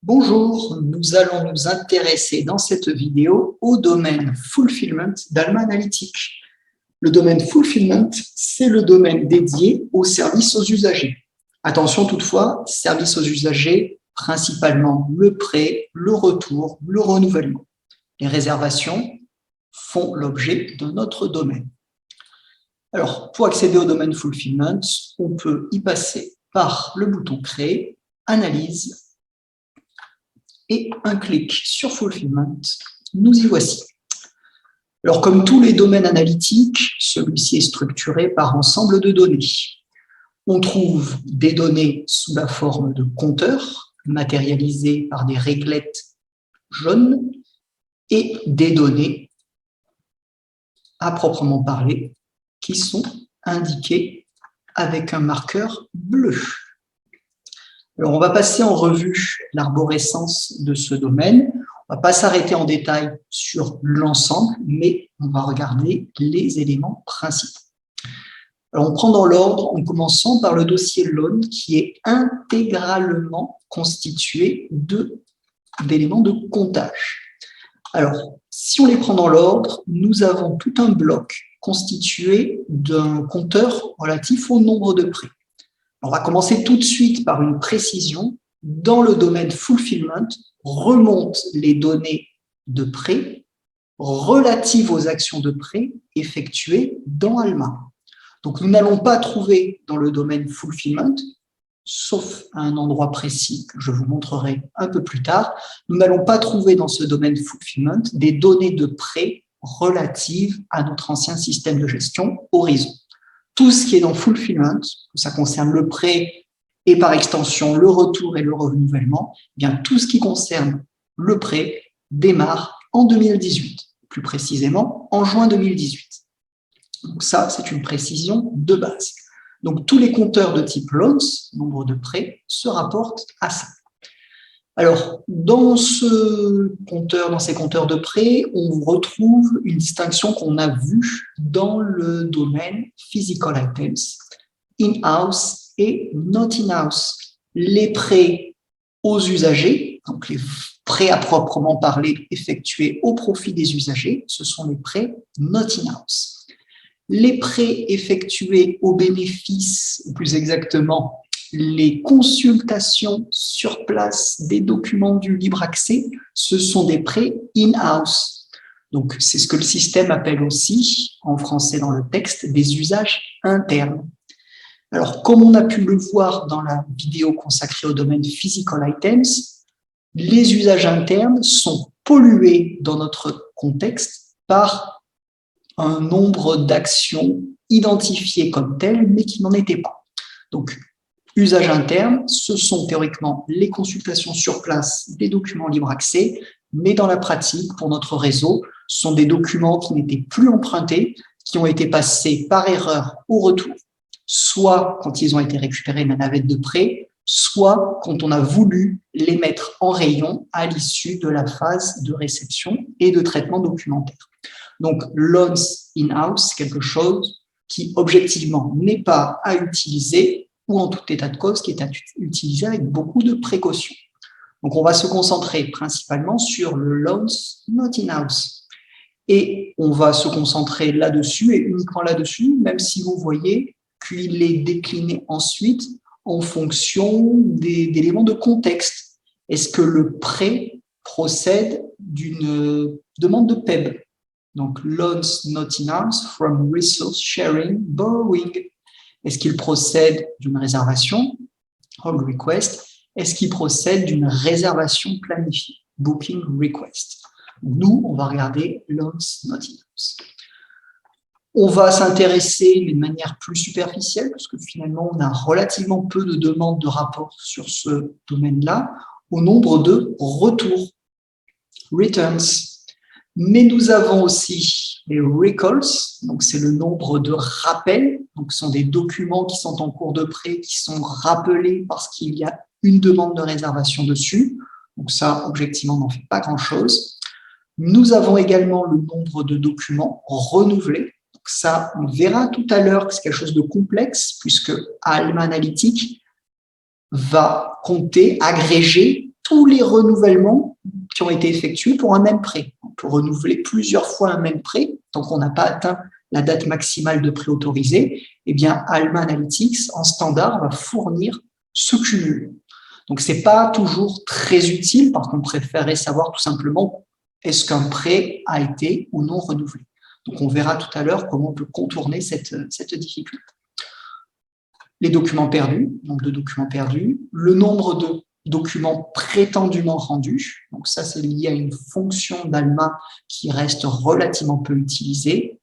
Bonjour, nous allons nous intéresser dans cette vidéo au domaine Fulfillment d'Alma Analytic. Le domaine Fulfillment, c'est le domaine dédié aux services aux usagers. Attention toutefois, services aux usagers, principalement le prêt, le retour, le renouvellement. Les réservations font l'objet de notre domaine. Alors, pour accéder au domaine Fulfillment, on peut y passer par le bouton Créer, Analyse, et un clic sur Fulfillment, nous y voici. Alors, comme tous les domaines analytiques, celui-ci est structuré par ensemble de données. On trouve des données sous la forme de compteurs, matérialisés par des réglettes jaunes, et des données, à proprement parler, qui sont indiquées avec un marqueur bleu. Alors, on va passer en revue l'arborescence de ce domaine. On ne va pas s'arrêter en détail sur l'ensemble, mais on va regarder les éléments principaux. Alors, on prend dans l'ordre en commençant par le dossier loan qui est intégralement constitué d'éléments de comptage. Alors, si on les prend dans l'ordre, nous avons tout un bloc constitué d'un compteur relatif au nombre de prêts. On va commencer tout de suite par une précision. Dans le domaine Fulfillment, remontent les données de prêt relatives aux actions de prêt effectuées dans Alma. Donc, nous n'allons pas trouver dans le domaine Fulfillment, sauf à un endroit précis que je vous montrerai un peu plus tard, nous n'allons pas trouver dans ce domaine Fulfillment des données de prêt relatives à notre ancien système de gestion Horizon. Tout ce qui est dans Fulfillment, ça concerne le prêt et par extension le retour et le renouvellement, bien tout ce qui concerne le prêt démarre en 2018, plus précisément en juin 2018. Donc ça, c'est une précision de base. Donc tous les compteurs de type loans, nombre de prêts, se rapportent à ça. Alors, dans ces compteurs de prêts, on retrouve une distinction qu'on a vue dans le domaine physical items, in-house et not in-house. Les prêts aux usagers, donc les prêts à proprement parler effectués au profit des usagers, ce sont les prêts not in-house. Les prêts effectués au bénéfice, ou plus exactement, les consultations sur place des documents du libre accès, ce sont des prêts in-house. Donc, c'est ce que le système appelle aussi, en français dans le texte, des usages internes. Alors, comme on a pu le voir dans la vidéo consacrée au domaine physical items, les usages internes sont pollués dans notre contexte par un nombre d'actions identifiées comme telles, mais qui n'en étaient pas. Donc, usage interne, ce sont théoriquement les consultations sur place des documents libre accès, mais dans la pratique, pour notre réseau, ce sont des documents qui n'étaient plus empruntés, qui ont été passés par erreur au retour, soit quand ils ont été récupérés de la navette de prêt, soit quand on a voulu les mettre en rayon à l'issue de la phase de réception et de traitement documentaire. Donc, loans in-house, quelque chose qui, objectivement, n'est pas à utiliser ou en tout état de cause, qui est à utiliser avec beaucoup de précautions. Donc, on va se concentrer principalement sur le loans not in-house. Et on va se concentrer là-dessus et uniquement là-dessus, même si vous voyez qu'il est décliné ensuite en fonction d'éléments de contexte. Est-ce que le prêt procède d'une demande de PEB? Donc, loans not in-house from resource sharing borrowing. Est-ce qu'il procède d'une réservation, hold request? Est-ce qu'il procède d'une réservation planifiée, booking request? Nous, on va regarder loans not in-house. On va s'intéresser, mais de manière plus superficielle, parce que finalement, on a relativement peu de demandes de rapport sur ce domaine-là, au nombre de retours, returns. Mais nous avons aussi les recalls, donc c'est le nombre de rappels, donc ce sont des documents qui sont en cours de prêt, qui sont rappelés parce qu'il y a une demande de réservation dessus. Donc ça, objectivement, n'en fait pas grand-chose. Nous avons également le nombre de documents renouvelés. Donc ça, on verra tout à l'heure que c'est quelque chose de complexe, puisque Alma Analytic va compter, agréger tous les renouvellements qui ont été effectués pour un même prêt. On peut renouveler plusieurs fois un même prêt tant qu'on n'a pas atteint la date maximale de prêt autorisé. Eh bien, Alma Analytics, en standard, va fournir ce cumul. Donc, ce n'est pas toujours très utile parce qu'on préférerait savoir tout simplement est-ce qu'un prêt a été ou non renouvelé. Donc, on verra tout à l'heure comment on peut contourner cette difficulté. Les documents perdus, nombre de documents perdus, le nombre de documents prétendument rendus. Donc ça, c'est lié à une fonction d'Alma qui reste relativement peu utilisée.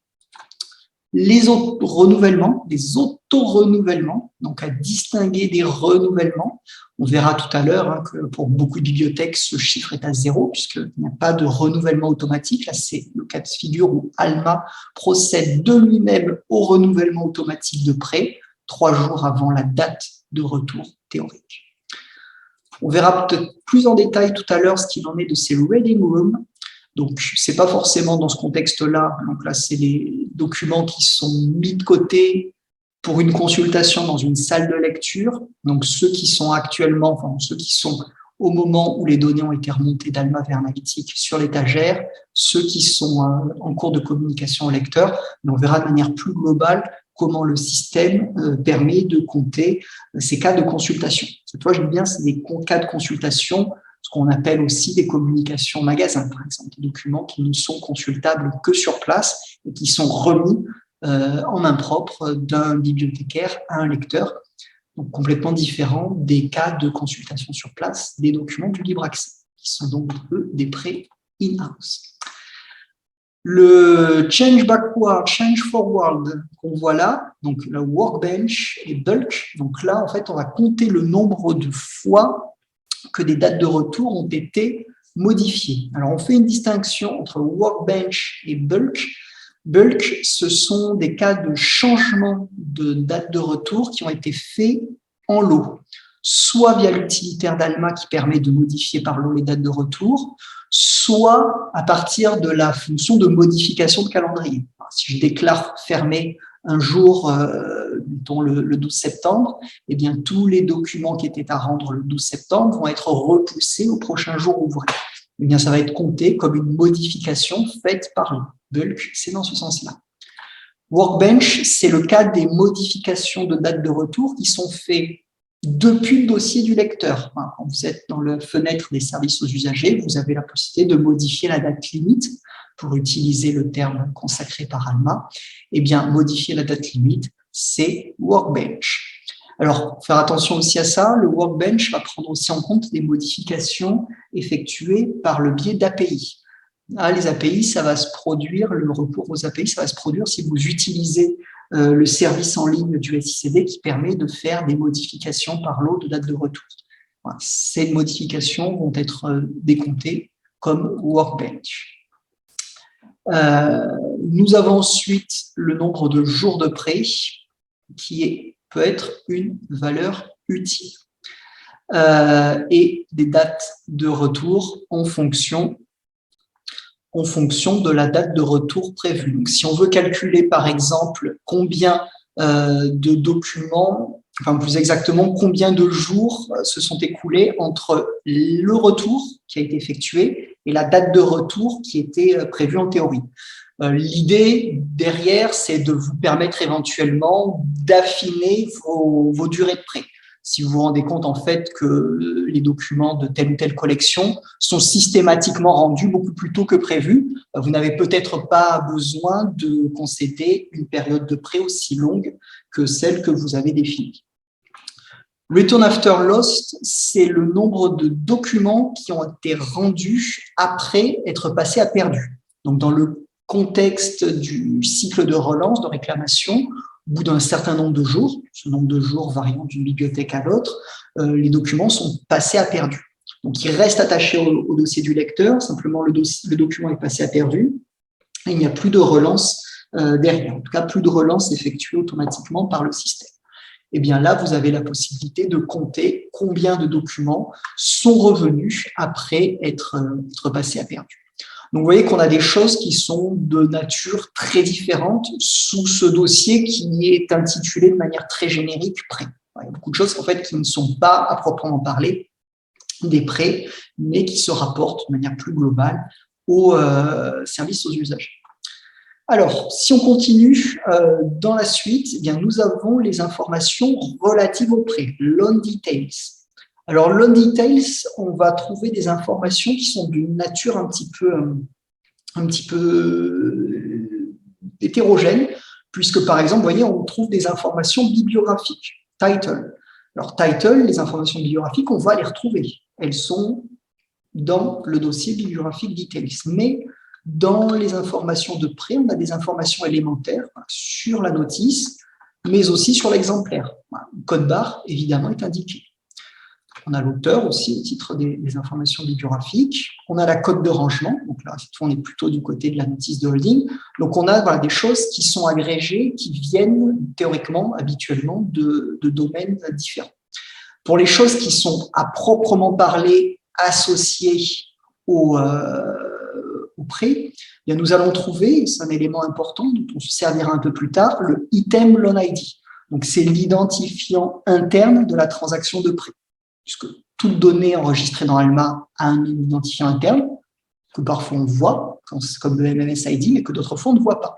Les renouvellements, les auto-renouvellements, donc à distinguer des renouvellements. On verra tout à l'heure que pour beaucoup de bibliothèques, ce chiffre est à 0 puisqu'il n'y a pas de renouvellement automatique. Là, c'est le cas de figure où Alma procède de lui-même au renouvellement automatique de prêt 3 jours avant la date de retour théorique. On verra peut-être plus en détail tout à l'heure ce qu'il en est de ces reading rooms. Donc, ce n'est pas forcément dans ce contexte-là. Donc là, c'est les documents qui sont mis de côté pour une consultation dans une salle de lecture. Donc, ceux qui sont actuellement, enfin, ceux qui sont au moment où les données ont été remontées d'Alma vers Analytics sur l'étagère, ceux qui sont en cours de communication au lecteur. Mais on verra de manière plus globale comment le système permet de compter ces cas de consultation. Cette fois, je dis bien, c'est des cas de consultation, ce qu'on appelle aussi des communications magasins, par exemple, des documents qui ne sont consultables que sur place et qui sont remis en main propre d'un bibliothécaire à un lecteur, donc complètement différent des cas de consultation sur place des documents du libre accès, qui sont donc, eux, des prêts in-house. Le change backward, change forward qu'on voit là, donc le workbench et bulk, donc là, en fait, on va compter le nombre de fois que des dates de retour ont été modifiées. Alors, on fait une distinction entre workbench et bulk. Bulk, ce sont des cas de changement de date de retour qui ont été faits en lot, soit via l'utilitaire d'Alma qui permet de modifier par lot les dates de retour, soit à partir de la fonction de modification de calendrier. Alors, si je déclare fermé un jour, dont le 12 septembre, eh bien, tous les documents qui étaient à rendre le 12 septembre vont être repoussés au prochain jour ouvré. Eh bien, ça va être compté comme une modification faite par le bulk, c'est dans ce sens-là. Workbench, c'est le cas des modifications de date de retour qui sont faites depuis le dossier du lecteur. Quand vous êtes dans la fenêtre des services aux usagers, vous avez la possibilité de modifier la date limite, pour utiliser le terme consacré par Alma. Eh bien, modifier la date limite, c'est Workbench. Alors, faire attention aussi à ça, le Workbench va prendre aussi en compte des modifications effectuées par le biais d'API. Les API, ça va se produire, le recours aux API, ça va se produire si vous utilisez le service en ligne du SICD qui permet de faire des modifications par lot de date de retour. Voilà. Ces modifications vont être décomptées comme Workbench. Nous avons ensuite le nombre de jours de prêt qui peut être une valeur utile et des dates de retour en fonction de la date de retour prévue. Donc, si on veut calculer, par exemple, combien de documents, enfin plus exactement, combien de jours se sont écoulés entre le retour qui a été effectué et la date de retour qui était prévue en théorie. L'idée derrière, c'est de vous permettre éventuellement d'affiner vos durées de prêt. Si vous vous rendez compte en fait que les documents de telle ou telle collection sont systématiquement rendus beaucoup plus tôt que prévu, vous n'avez peut-être pas besoin de concéder une période de prêt aussi longue que celle que vous avez définie. Return after lost, c'est le nombre de documents qui ont été rendus après être passés à perdu. Donc, dans le contexte du cycle de relance, de réclamation, au bout d'un certain nombre de jours, ce nombre de jours variant d'une bibliothèque à l'autre, les documents sont passés à perdu. Donc, ils restent attachés au dossier du lecteur, simplement le document est passé à perdu, et il n'y a plus de relance derrière, en tout cas plus de relance effectuée automatiquement par le système. Eh bien là, vous avez la possibilité de compter combien de documents sont revenus après être passés à perdu. Donc, vous voyez qu'on a des choses qui sont de nature très différente sous ce dossier qui est intitulé de manière très générique prêt. Il y a beaucoup de choses en fait qui ne sont pas à proprement parler des prêts, mais qui se rapportent de manière plus globale aux services aux usagers. Alors, si on continue dans la suite, eh bien, nous avons les informations relatives aux prêts, loan details. Alors, loan details, on va trouver des informations qui sont d'une nature un petit peu hétérogène, puisque par exemple, vous voyez, on trouve des informations bibliographiques, title. Alors, title, les informations bibliographiques, on va les retrouver. Elles sont dans le dossier bibliographique details. Mais dans les informations de prêt, on a des informations élémentaires sur la notice, mais aussi sur l'exemplaire. Le code barre, évidemment, est indiqué. On a l'auteur aussi au titre des informations bibliographiques. On a la cote de rangement. Donc là, cette fois, on est plutôt du côté de la notice de holding. Donc, on a des choses qui sont agrégées, qui viennent théoriquement, habituellement, de domaines différents. Pour les choses qui sont à proprement parler associées au prêt, eh bien, nous allons trouver, c'est un élément important dont on se servira un peu plus tard, le item loan ID. Donc, c'est l'identifiant interne de la transaction de prêt, puisque toute donnée enregistrée dans Alma a un identifiant interne que parfois on voit, comme le MMS ID, mais que d'autres fois on ne voit pas,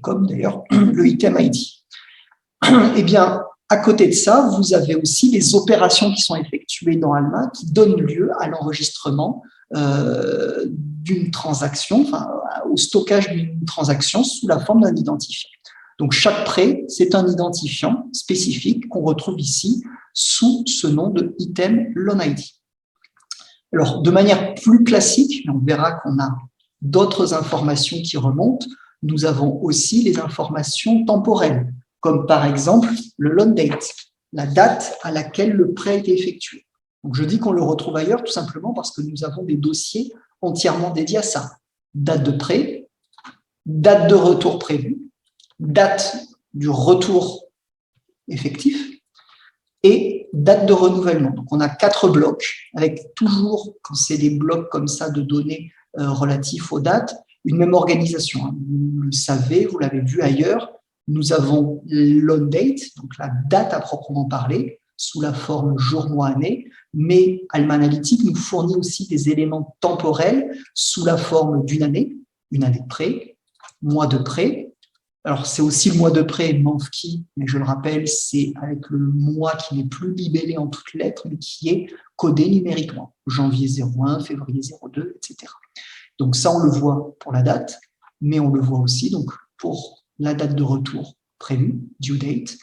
comme d'ailleurs le item ID. Eh bien, à côté de ça, vous avez aussi les opérations qui sont effectuées dans Alma qui donnent lieu à l'enregistrement d'une transaction, enfin, au stockage d'une transaction sous la forme d'un identifiant. Donc, chaque prêt, c'est un identifiant spécifique qu'on retrouve ici sous ce nom de item loan ID. Alors, de manière plus classique, on verra qu'on a d'autres informations qui remontent. Nous avons aussi les informations temporelles, comme par exemple le loan date, la date à laquelle le prêt a été effectué. Donc, je dis qu'on le retrouve ailleurs tout simplement parce que nous avons des dossiers entièrement dédiés à ça. Date de prêt, date de retour prévu, date du retour effectif et date de renouvellement. Donc, on a 4 blocs avec toujours, quand c'est des blocs comme ça de données relatifs aux dates, une même organisation. Vous le savez, vous l'avez vu ailleurs, nous avons loan date, donc la date à proprement parler, sous la forme jour, mois, année, mais Alma Analytics nous fournit aussi des éléments temporels sous la forme d'une année de prêt, mois de prêt. Alors, c'est aussi le mois de prêt, MONFKEY, mais je le rappelle, c'est avec le mois qui n'est plus libellé en toutes lettres, mais qui est codé numériquement. Janvier 01, février 02, etc. Donc, ça, on le voit pour la date, mais on le voit aussi donc pour la date de retour prévue, due date,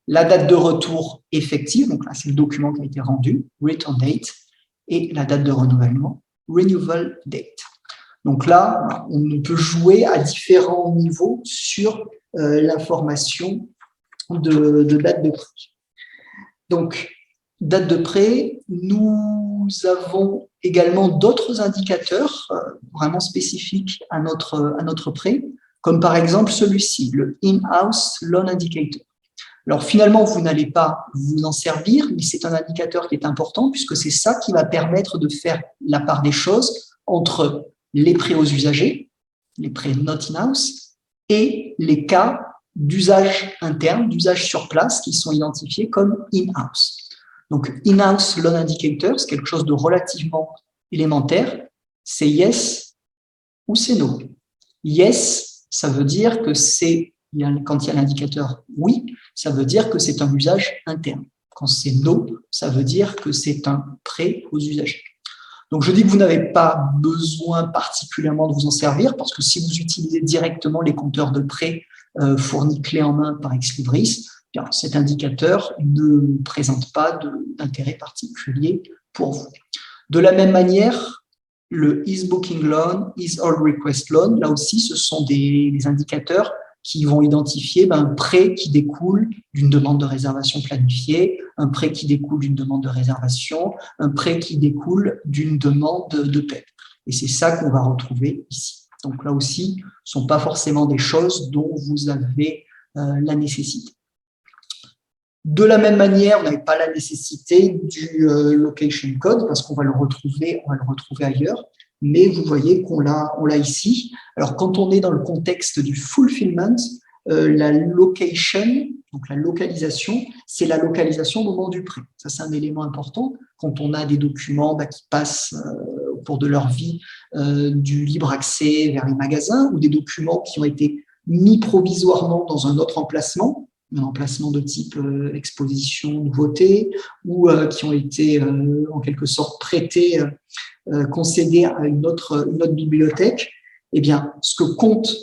la date de retour effective, donc là, c'est le document qui a été rendu, return date, et la date de renouvellement, renewal date. Donc là, on peut jouer à différents niveaux sur l'information de date de prêt. Donc, date de prêt, nous avons également d'autres indicateurs vraiment spécifiques à notre prêt, comme par exemple celui-ci, le In-House Loan Indicator. Alors finalement, vous n'allez pas vous en servir, mais c'est un indicateur qui est important puisque c'est ça qui va permettre de faire la part des choses entre les prêts aux usagers, les prêts not in-house, et les cas d'usage interne, d'usage sur place, qui sont identifiés comme in-house. Donc, in-house loan indicator, c'est quelque chose de relativement élémentaire, c'est yes ou c'est no. Yes, ça veut dire que c'est, quand il y a l'indicateur oui, ça veut dire que c'est un usage interne. Quand c'est no, ça veut dire que c'est un prêt aux usagers. Donc, je dis que vous n'avez pas besoin particulièrement de vous en servir parce que si vous utilisez directement les compteurs de prêt fournis clé en main par Exlibris, bien, cet indicateur ne présente pas d'intérêt particulier pour vous. De la même manière, le Is Booking Loan, Is All Request Loan, là aussi, ce sont des indicateurs qui vont identifier un prêt qui découle d'une demande de réservation planifiée, un prêt qui découle d'une demande de réservation, un prêt qui découle d'une demande de paie. Et c'est ça qu'on va retrouver ici. Donc là aussi, ce ne sont pas forcément des choses dont vous avez la nécessité. De la même manière, on n'avait pas la nécessité du location code parce qu'on va le retrouver ailleurs. Mais vous voyez qu'on l'a ici. Alors, quand on est dans le contexte du fulfillment, la location, donc la localisation, c'est la localisation au moment du prêt. Ça, c'est un élément important quand on a des documents qui passent au cours de leur vie du libre accès vers les magasins ou des documents qui ont été mis provisoirement dans un autre emplacement, un emplacement de type exposition, nouveauté, ou qui ont été en quelque sorte prêtés, concédés à une autre bibliothèque. Eh bien, ce que compte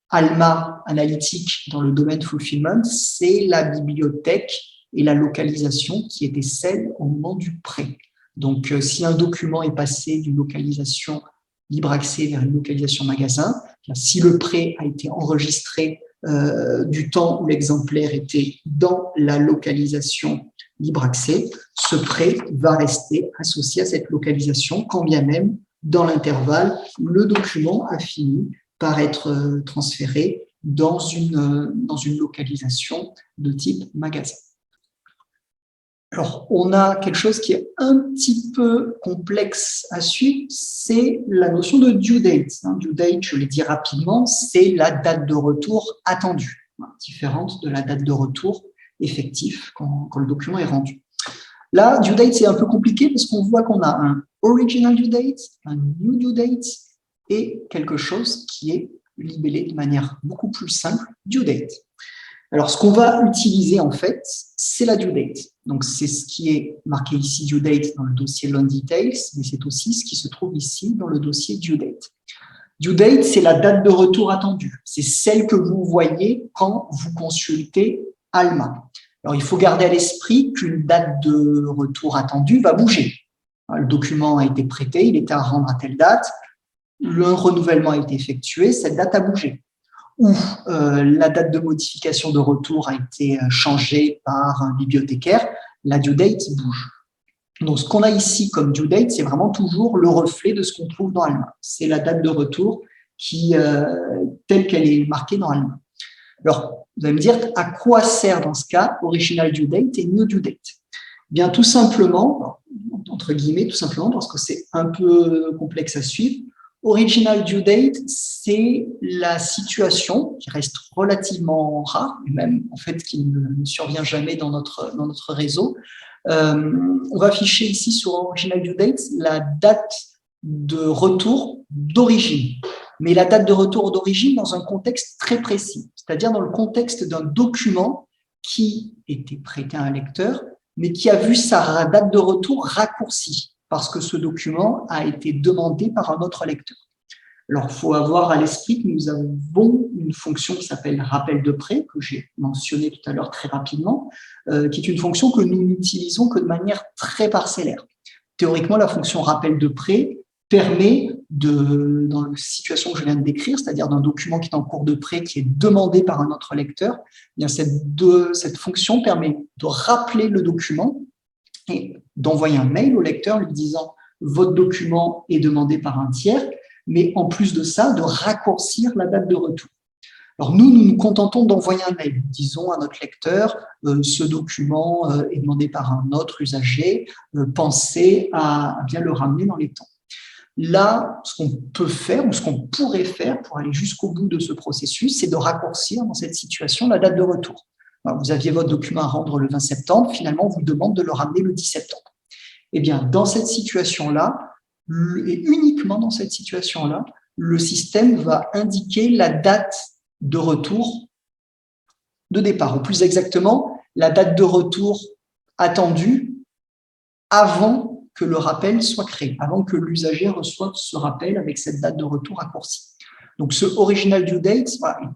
Alma Analytic dans le domaine fulfillment, c'est la bibliothèque et la localisation qui étaient celles au moment du prêt. Donc, si un document est passé d'une localisation libre accès vers une localisation magasin, si le prêt a été enregistré du temps où l'exemplaire était dans la localisation libre accès, ce prêt va rester associé à cette localisation, quand bien même, dans l'intervalle, le document a fini par être transféré dans une localisation de type magasin. Alors, on a quelque chose qui est un petit peu complexe à suivre, c'est la notion de due date. Due date, je l'ai dit rapidement, c'est la date de retour attendue, différente de la date de retour effectif quand le document est rendu. Là, due date, c'est un peu compliqué parce qu'on voit qu'on a un original due date, un new due date et quelque chose qui est libellé de manière beaucoup plus simple, due date. Alors, ce qu'on va utiliser, en fait, c'est la due date. Donc, c'est ce qui est marqué ici, due date, dans le dossier Loan Details, mais c'est aussi ce qui se trouve ici dans le dossier due date. Due date, c'est la date de retour attendue. C'est celle que vous voyez quand vous consultez Alma. Alors, il faut garder à l'esprit qu'une date de retour attendue va bouger. Le document a été prêté, il était à rendre à telle date, le renouvellement a été effectué, cette date a bougé. Ou la date de modification de retour a été changée par un bibliothécaire, la due date bouge. Donc, ce qu'on a ici comme due date, c'est vraiment toujours le reflet de ce qu'on trouve dans Alma. C'est la date de retour telle qu'elle est marquée dans Alma. Alors, vous allez me dire, à quoi sert dans ce cas original due date et new due date? Bien, tout simplement, entre guillemets, tout simplement parce que c'est un peu complexe à suivre. Original due date, c'est la situation qui reste relativement rare, même en fait qui ne survient jamais dans notre réseau. On va afficher ici sur original due date la date de retour d'origine, mais la date de retour d'origine dans un contexte très précis, c'est-à-dire dans le contexte d'un document qui était prêté à un lecteur, mais qui a vu sa date de retour raccourcie, parce que ce document a été demandé par un autre lecteur. Alors, il faut avoir à l'esprit que nous avons une fonction qui s'appelle rappel de prêt, que j'ai mentionné tout à l'heure très rapidement, qui est une fonction que nous n'utilisons que de manière très parcellaire. Théoriquement, la fonction rappel de prêt permet, dans la situation que je viens de décrire, c'est-à-dire d'un document qui est en cours de prêt, qui est demandé par un autre lecteur, eh bien cette fonction permet de rappeler le document et d'envoyer un mail au lecteur lui disant « Votre document est demandé par un tiers », mais en plus de ça, de raccourcir la date de retour. Alors nous nous contentons d'envoyer un mail. Disons à notre lecteur, ce document est demandé par un autre usager, pensez à bien le ramener dans les temps. Là, ce qu'on peut faire ou ce qu'on pourrait faire pour aller jusqu'au bout de ce processus, c'est de raccourcir dans cette situation la date de retour. Alors, vous aviez votre document à rendre le 20 septembre, finalement, on vous demande de le ramener le 10 septembre. Eh bien, dans cette situation-là, et uniquement dans cette situation-là, le système va indiquer la date de retour de départ, ou plus exactement, la date de retour attendue avant que le rappel soit créé, avant que l'usager reçoive ce rappel avec cette date de retour raccourcie. Donc, ce original due date, voilà,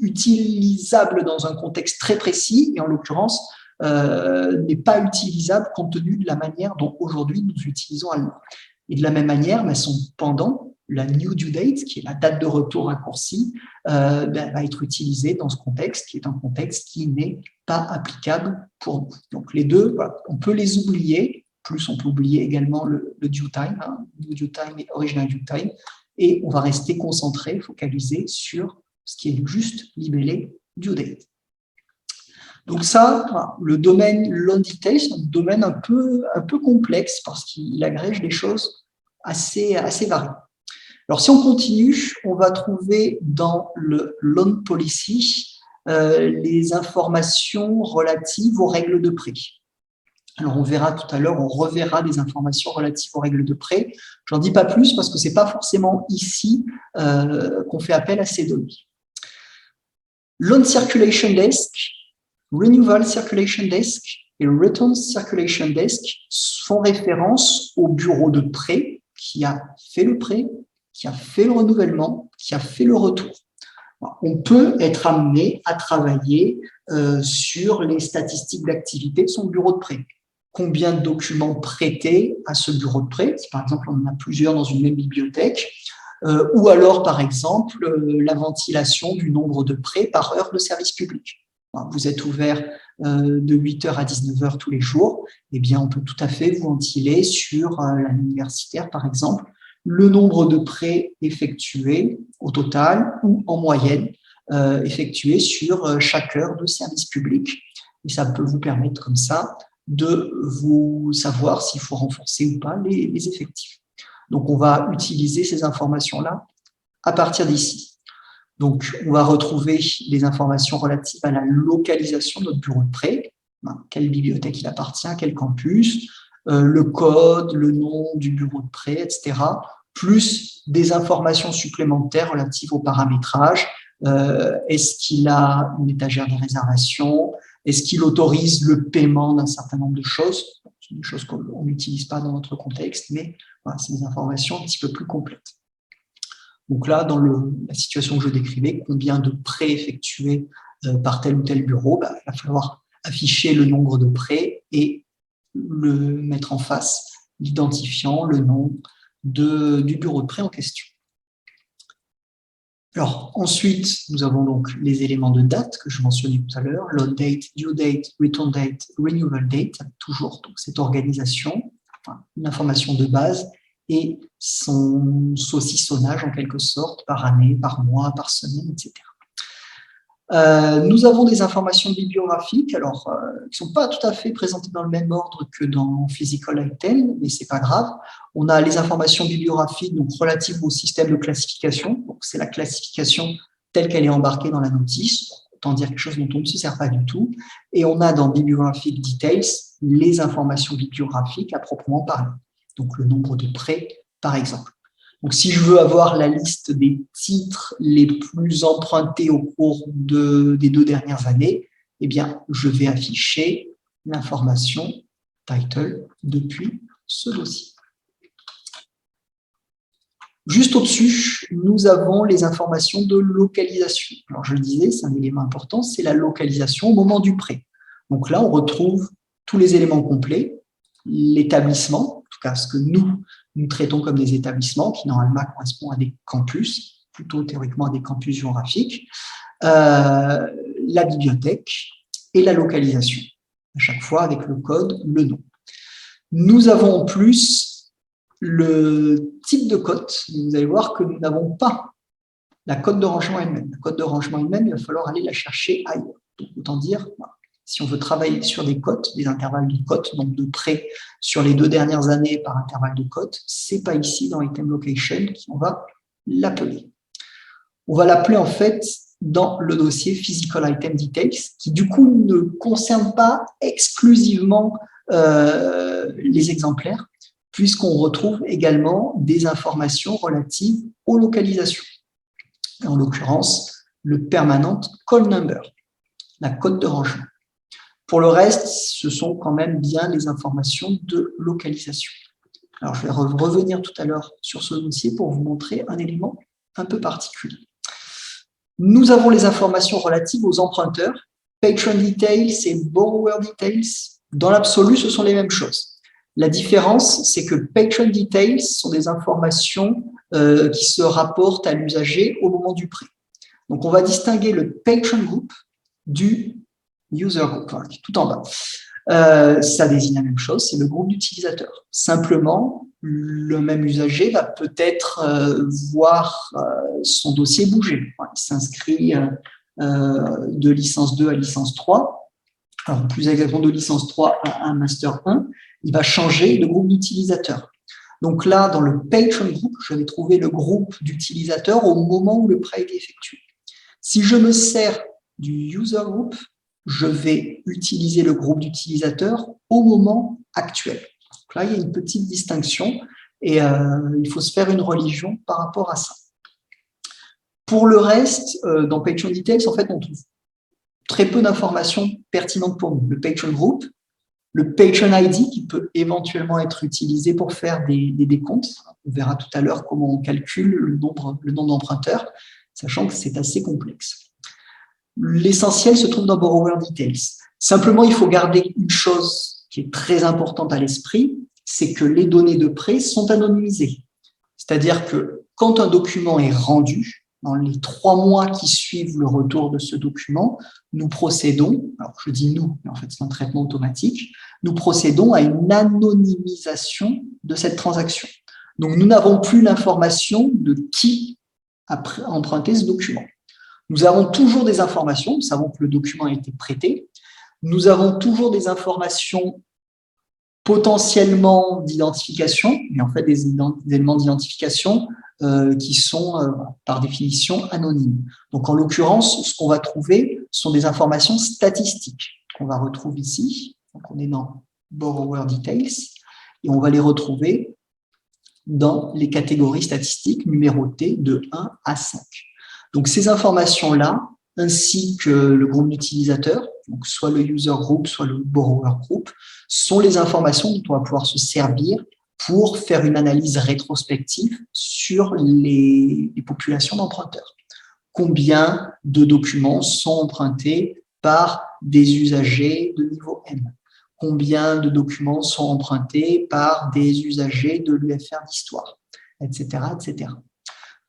utilisable dans un contexte très précis, et en l'occurrence, n'est pas utilisable compte tenu de la manière dont aujourd'hui nous utilisons Alma. Et de la même manière, mais son pendant, la new due date, qui est la date de retour raccourcie, va être utilisée dans ce contexte, qui est un contexte qui n'est pas applicable pour nous. Donc les deux, voilà, on peut les oublier, plus on peut oublier également le due time, new due time et original due time, et on va rester concentré, focalisé sur ce qui est juste libellé due date. Donc ça, le domaine Loan Details, c'est un domaine un peu complexe parce qu'il agrège des choses assez variées. Alors, si on continue, on va trouver dans le Loan Policy les informations relatives aux règles de prêt. Alors, on verra tout à l'heure, on reverra des informations relatives aux règles de prêt. J'en dis pas plus parce que ce n'est pas forcément ici qu'on fait appel à ces données. Loan Circulation Desk, Renewal Circulation Desk et Return Circulation Desk font référence au bureau de prêt qui a fait le prêt, qui a fait le renouvellement, qui a fait le retour. On peut être amené à travailler sur les statistiques d'activité de son bureau de prêt. Combien de documents prêtés à ce bureau de prêt, si par exemple on en a plusieurs dans une même bibliothèque, ou alors par exemple la ventilation du nombre de prêts par heure de service public. Vous êtes ouvert de 8h à 19h tous les jours, eh bien on peut tout à fait vous ventiler sur l'année universitaire par exemple, le nombre de prêts effectués au total ou en moyenne effectués sur chaque heure de service public. Et ça peut vous permettre comme ça de vous savoir s'il faut renforcer ou pas les effectifs. Donc, on va utiliser ces informations-là à partir d'ici. Donc, on va retrouver les informations relatives à la localisation de notre bureau de prêt, quelle bibliothèque il appartient, quel campus, le code, le nom du bureau de prêt, etc., plus des informations supplémentaires relatives au paramétrage. Est-ce qu'il a une étagère de réservation? Est-ce qu'il autorise le paiement d'un certain nombre de choses? C'est des choses qu'on n'utilise pas dans notre contexte, mais voilà, c'est des informations un petit peu plus complètes. Donc là, dans la situation que je décrivais, combien de prêts effectués par tel ou tel bureau, il va falloir afficher le nombre de prêts et le mettre en face, l'identifiant, le nom du bureau de prêt en question. Alors, ensuite, nous avons donc les éléments de date que je mentionnais tout à l'heure, load date, due date, return date, renewal date, toujours donc, cette organisation, une information de base et son saucissonnage en quelque sorte par année, par mois, par semaine, etc. Nous avons des informations bibliographiques, alors qui ne sont pas tout à fait présentées dans le même ordre que dans Physical Item, mais ce n'est pas grave. On a les informations bibliographiques donc, relatives au système de classification, donc c'est la classification telle qu'elle est embarquée dans la notice, autant dire quelque chose dont on ne se sert pas du tout. Et on a dans Bibliographic Details les informations bibliographiques à proprement parler, donc le nombre de prêts par exemple. Donc, si je veux avoir la liste des titres les plus empruntés au cours des 2 dernières années, eh bien, je vais afficher l'information title depuis ce dossier. Juste au-dessus, nous avons les informations de localisation. Alors, je le disais, c'est un élément important, c'est la localisation au moment du prêt. Donc là, on retrouve tous les éléments complets, l'établissement, en tout cas ce que nous traitons comme des établissements qui normalement correspondent à des campus, plutôt théoriquement à des campus géographiques, la bibliothèque et la localisation, à chaque fois avec le code, le nom. Nous avons en plus le type de cote. Vous allez voir que nous n'avons pas la cote de rangement elle-même. La cote de rangement elle-même, il va falloir aller la chercher ailleurs. Donc, autant dire, si on veut travailler sur des cotes, des intervalles de cotes, donc de prêts sur les 2 dernières années par intervalle de cotes, ce n'est pas ici dans Item Location qu'on va l'appeler. On va l'appeler en fait dans le dossier Physical Item Details, qui du coup ne concerne pas exclusivement les exemplaires, puisqu'on retrouve également des informations relatives aux localisations. En l'occurrence, le Permanent Call Number, la cote de rangement. Pour le reste, ce sont quand même bien les informations de localisation. Alors, je vais revenir tout à l'heure sur ce dossier pour vous montrer un élément un peu particulier. Nous avons les informations relatives aux emprunteurs. Patron Details et Borrower Details, dans l'absolu, ce sont les mêmes choses. La différence, c'est que Patron Details sont des informations qui se rapportent à l'usager au moment du prêt. Donc, on va distinguer le Patron Group du User Group, tout en bas. Ça désigne la même chose, c'est le groupe d'utilisateurs. Simplement, le même usager va peut-être voir son dossier bouger. Il s'inscrit de licence 2 à licence 3, alors plus exactement de licence 3 à un master 1, il va changer de groupe d'utilisateurs. Donc là, dans le patron group, je vais trouver le groupe d'utilisateurs au moment où le prêt a été effectué. Si je me sers du user group, je vais utiliser le groupe d'utilisateurs au moment actuel. Donc là, il y a une petite distinction et il faut se faire une religion par rapport à ça. Pour le reste, dans Patron Details, en fait, on trouve très peu d'informations pertinentes pour nous. Le patron group, le patron ID qui peut éventuellement être utilisé pour faire des décomptes. On verra tout à l'heure comment on calcule le nombre d'emprunteurs, sachant que c'est assez complexe. L'essentiel se trouve dans Borrower Details. Simplement, il faut garder une chose qui est très importante à l'esprit, c'est que les données de prêt sont anonymisées. C'est-à-dire que quand un document est rendu, dans les 3 mois qui suivent le retour de ce document, nous procédons, alors je dis nous, mais en fait c'est un traitement automatique, nous procédons à une anonymisation de cette transaction. Donc nous n'avons plus l'information de qui a emprunté ce document. Nous avons toujours des informations, nous savons que le document a été prêté, nous avons toujours des informations potentiellement d'identification, mais en fait des éléments d'identification qui sont par définition anonymes. Donc en l'occurrence, ce qu'on va trouver sont des informations statistiques qu'on va retrouver ici. Donc on est dans Borrower Details et on va les retrouver dans les catégories statistiques numérotées de 1 à 5. Donc ces informations-là, ainsi que le groupe d'utilisateurs, donc soit le user group, soit le borrower group, sont les informations dont on va pouvoir se servir pour faire une analyse rétrospective sur les populations d'emprunteurs. Combien de documents sont empruntés par des usagers de niveau M? Combien de documents sont empruntés par des usagers de l'UFR d'histoire, etc., etc.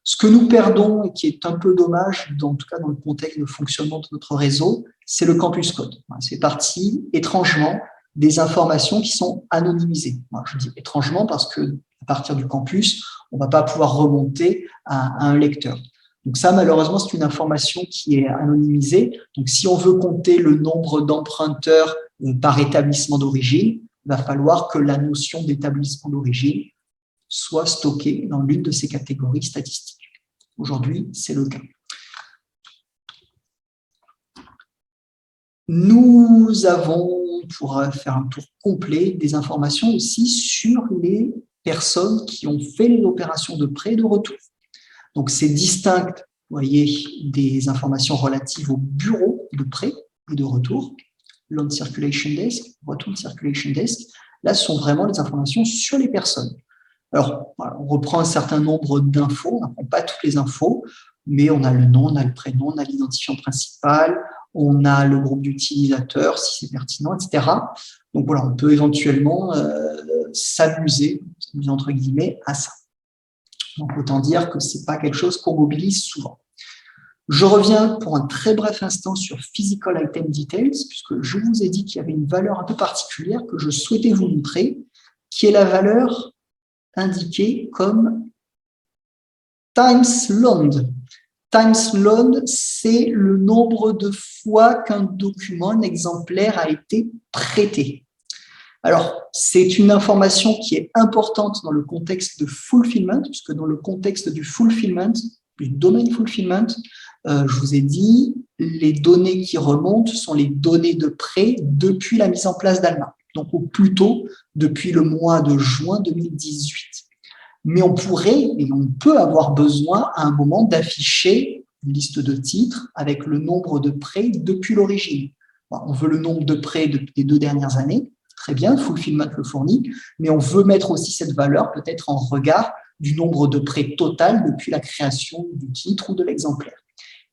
Ce que nous perdons, et qui est un peu dommage, en tout cas dans le contexte de fonctionnement de notre réseau, c'est le campus code. C'est parti, étrangement, des informations qui sont anonymisées. Je dis étrangement parce que à partir du campus, on ne va pas pouvoir remonter à un lecteur. Donc ça, malheureusement, c'est une information qui est anonymisée. Donc si on veut compter le nombre d'emprunteurs par établissement d'origine, il va falloir que la notion d'établissement d'origine soit stockée dans l'une de ces catégories statistiques. Aujourd'hui, c'est le cas. Nous avons, pour faire un tour complet, des informations aussi sur les personnes qui ont fait les opérations de prêt et de retour. Donc, c'est distinct, vous voyez, des informations relatives au bureau de prêt et de retour, Loan Circulation Desk, Return Circulation Desk. Là, ce sont vraiment les informations sur les personnes. Alors, on reprend un certain nombre d'infos, on n'apprend pas toutes les infos, mais on a le nom, on a le prénom, on a l'identifiant principal, on a le groupe d'utilisateurs, si c'est pertinent, etc. Donc voilà, on peut éventuellement s'amuser, entre guillemets, à ça. Donc autant dire que ce n'est pas quelque chose qu'on mobilise souvent. Je reviens pour un très bref instant sur Physical Item Details, puisque je vous ai dit qu'il y avait une valeur un peu particulière que je souhaitais vous montrer, qui est la valeur indiquée comme times loaned. Times loaned, c'est le nombre de fois qu'un document, un exemplaire a été prêté. Alors, c'est une information qui est importante dans le contexte de fulfillment, puisque dans le contexte du fulfillment, du domaine fulfillment, je vous ai dit, les données qui remontent sont les données de prêt depuis la mise en place d'Alma, donc au plus tôt depuis le mois de juin 2018. Mais on pourrait et on peut avoir besoin à un moment d'afficher une liste de titres avec le nombre de prêts depuis l'origine. On veut le nombre de prêts des 2 dernières années, très bien, Fulfillment le fournit, mais on veut mettre aussi cette valeur peut-être en regard du nombre de prêts total depuis la création du titre ou de l'exemplaire.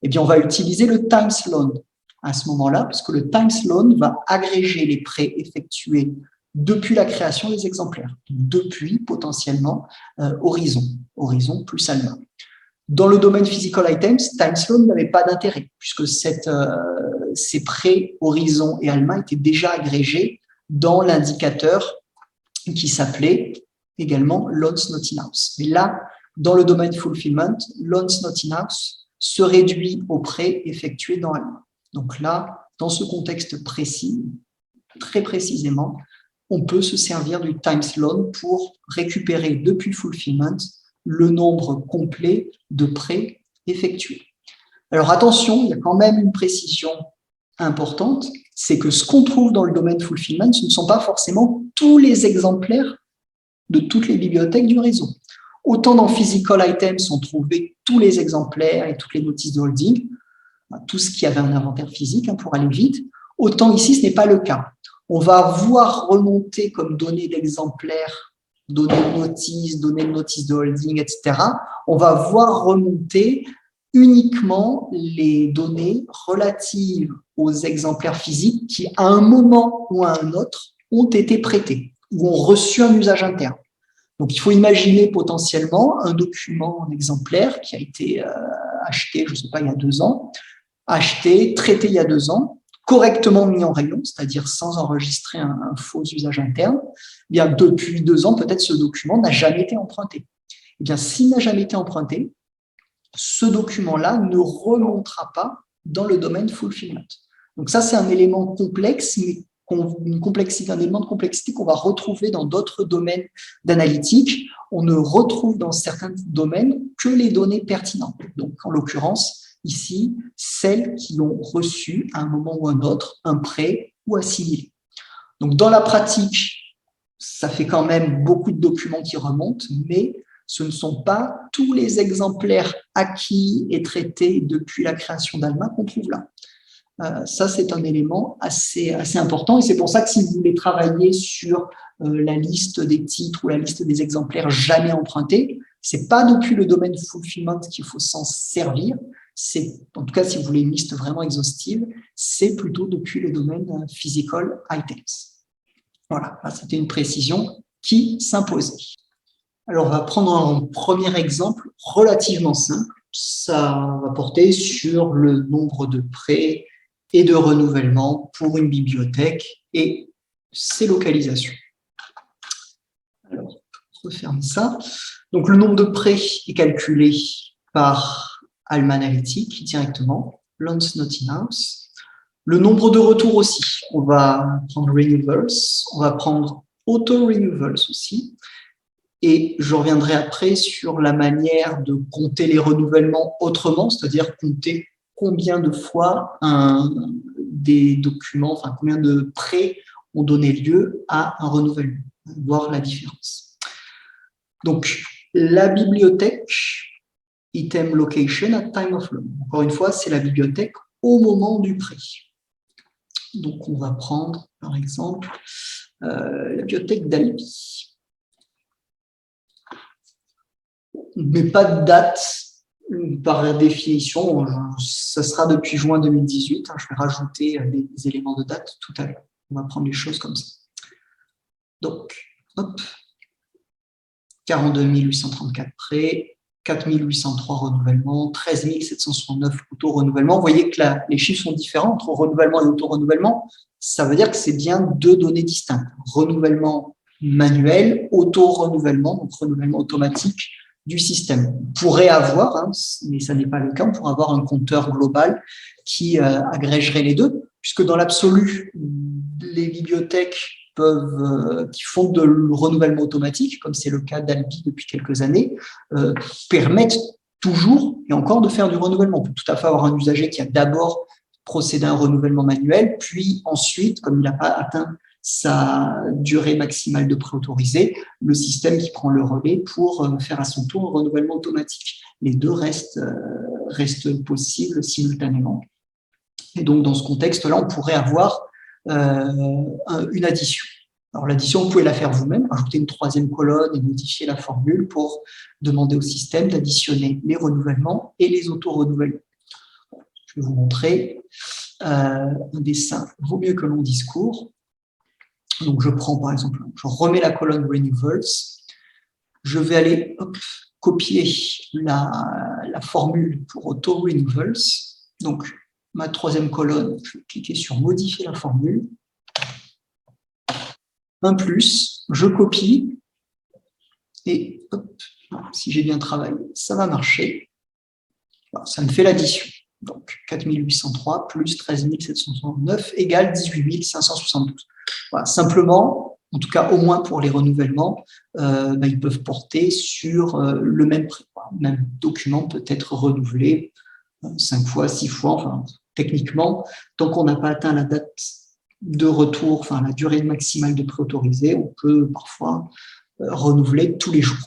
Eh bien, on va utiliser le times loan à ce moment-là, puisque le times loan va agréger les prêts effectués depuis la création des exemplaires, depuis potentiellement Horizon plus Alma. Dans le domaine Physical Items, times loan n'avait pas d'intérêt, puisque ces prêts Horizon et Alma étaient déjà agrégés dans l'indicateur qui s'appelait également Loans Not In House. Mais là, dans le domaine Fulfillment, Loans Not In House se réduit aux prêts effectués dans Alma. Donc là, dans ce contexte précis, très précisément, on peut se servir du times loan pour récupérer depuis fulfillment le nombre complet de prêts effectués. Alors attention, il y a quand même une précision importante, c'est que ce qu'on trouve dans le domaine fulfillment, ce ne sont pas forcément tous les exemplaires de toutes les bibliothèques du réseau. Autant dans physical items, on trouvait tous les exemplaires et toutes les notices de holding, tout ce qui avait un inventaire physique pour aller vite, autant ici, ce n'est pas le cas. On va voir remonter comme données d'exemplaires, données de notices de holding, etc. On va voir remonter uniquement les données relatives aux exemplaires physiques qui, à un moment ou à un autre, ont été prêtés ou ont reçu un usage interne. Donc, il faut imaginer potentiellement un document en exemplaire qui a été acheté, je ne sais pas, il y a 2 ans, acheté, traité il y a 2 ans, correctement mis en rayon, c'est-à-dire sans enregistrer un faux usage interne. Eh bien, depuis 2 ans, peut-être ce document n'a jamais été emprunté. Eh bien, s'il n'a jamais été emprunté, ce document-là ne remontera pas dans le domaine fulfillment. Donc ça, c'est un élément complexe, mais un élément de complexité qu'on va retrouver dans d'autres domaines d'analytique. On ne retrouve dans certains domaines que les données pertinentes. Donc, en l'occurrence, ici, celles qui ont reçu à un moment ou un autre un prêt ou assimilé. Donc, dans la pratique, ça fait quand même beaucoup de documents qui remontent, mais ce ne sont pas tous les exemplaires acquis et traités depuis la création d'Alma qu'on trouve là. Ça, c'est un élément assez important et c'est pour ça que si vous voulez travailler sur la liste des titres ou la liste des exemplaires jamais empruntés, c'est pas depuis le domaine fulfillment qu'il faut s'en servir. En tout cas, si vous voulez une liste vraiment exhaustive, c'est plutôt depuis le domaine physical items. Voilà, c'était une précision qui s'imposait. Alors, on va prendre un premier exemple relativement simple. Ça va porter sur le nombre de prêts et de renouvellement pour une bibliothèque et ses localisations. Alors, on referme ça. Donc, le nombre de prêts est calculé par Alma Analytic directement, loans not in-house. Le nombre de retours aussi. On va prendre renewals, on va prendre auto-renewals aussi. Et je reviendrai après sur la manière de compter les renouvellements autrement, c'est-à-dire compter combien de fois des documents, enfin combien de prêts ont donné lieu à un renouvellement, voir la différence. Donc, la bibliothèque, item location at time of loan. Encore une fois, c'est la bibliothèque au moment du prêt. Donc, on va prendre, par exemple, la bibliothèque d'Albi. Mais pas de date par définition, ça sera depuis juin 2018. Je vais rajouter des éléments de date tout à l'heure. On va prendre les choses comme ça. Donc, hop, 42 834 prêts, 4 803 renouvellements, 13 769 auto-renouvellements. Vous voyez que là, les chiffres sont différents entre renouvellement et auto-renouvellement. Ça veut dire que c'est bien 2 données distinctes. Renouvellement manuel, auto-renouvellement, donc renouvellement automatique du système. On pourrait avoir, mais ça n'est pas le cas, on pourrait avoir un compteur global qui agrégerait les deux, puisque dans l'absolu, les bibliothèques qui font de renouvellement automatique, comme c'est le cas d'Albi depuis quelques années, permettent toujours et encore de faire du renouvellement. On peut tout à fait avoir un usager qui a d'abord procédé à un renouvellement manuel, puis ensuite, comme il n'a pas atteint sa durée maximale de préautorisé, le système qui prend le relais pour faire à son tour un renouvellement automatique. Les deux restent possibles simultanément. Et donc, dans ce contexte-là, on pourrait avoir une addition. Alors, l'addition, vous pouvez la faire vous-même, ajouter une 3e colonne et modifier la formule pour demander au système d'additionner les renouvellements et les auto-renouvellements. Je vais vous montrer un dessin vaut mieux que long discours. Donc, je prends par exemple, je remets la colonne Renewals, je vais aller copier la formule pour Auto Renewals. Donc, ma 3e colonne, je vais cliquer sur Modifier la formule. Un plus, je copie et si j'ai bien travaillé, ça va marcher. Voilà, ça me fait l'addition. Donc, 4 803 plus 13 769 égale 18 572. Voilà, simplement, en tout cas au moins pour les renouvellements, ils peuvent porter sur le même prêt. Le même document peut être renouvelé 5 fois, 6 fois, enfin, techniquement, tant qu'on n'a pas atteint la date de retour, enfin la durée maximale de prêt autorisé, on peut parfois renouveler tous les jours.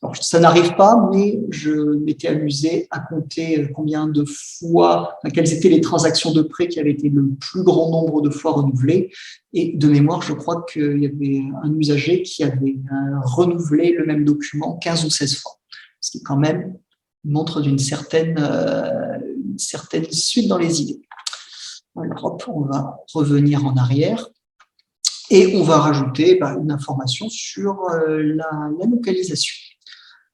Alors, ça n'arrive pas, mais je m'étais amusé à compter combien de fois, quelles étaient les transactions de prêt qui avaient été le plus grand nombre de fois renouvelées. Et de mémoire, je crois qu'il y avait un usager qui avait renouvelé le même document 15 ou 16 fois, ce qui quand même montre d'une certaine suite dans les idées. Alors, hop, on va revenir en arrière. Et on va rajouter une information sur la localisation.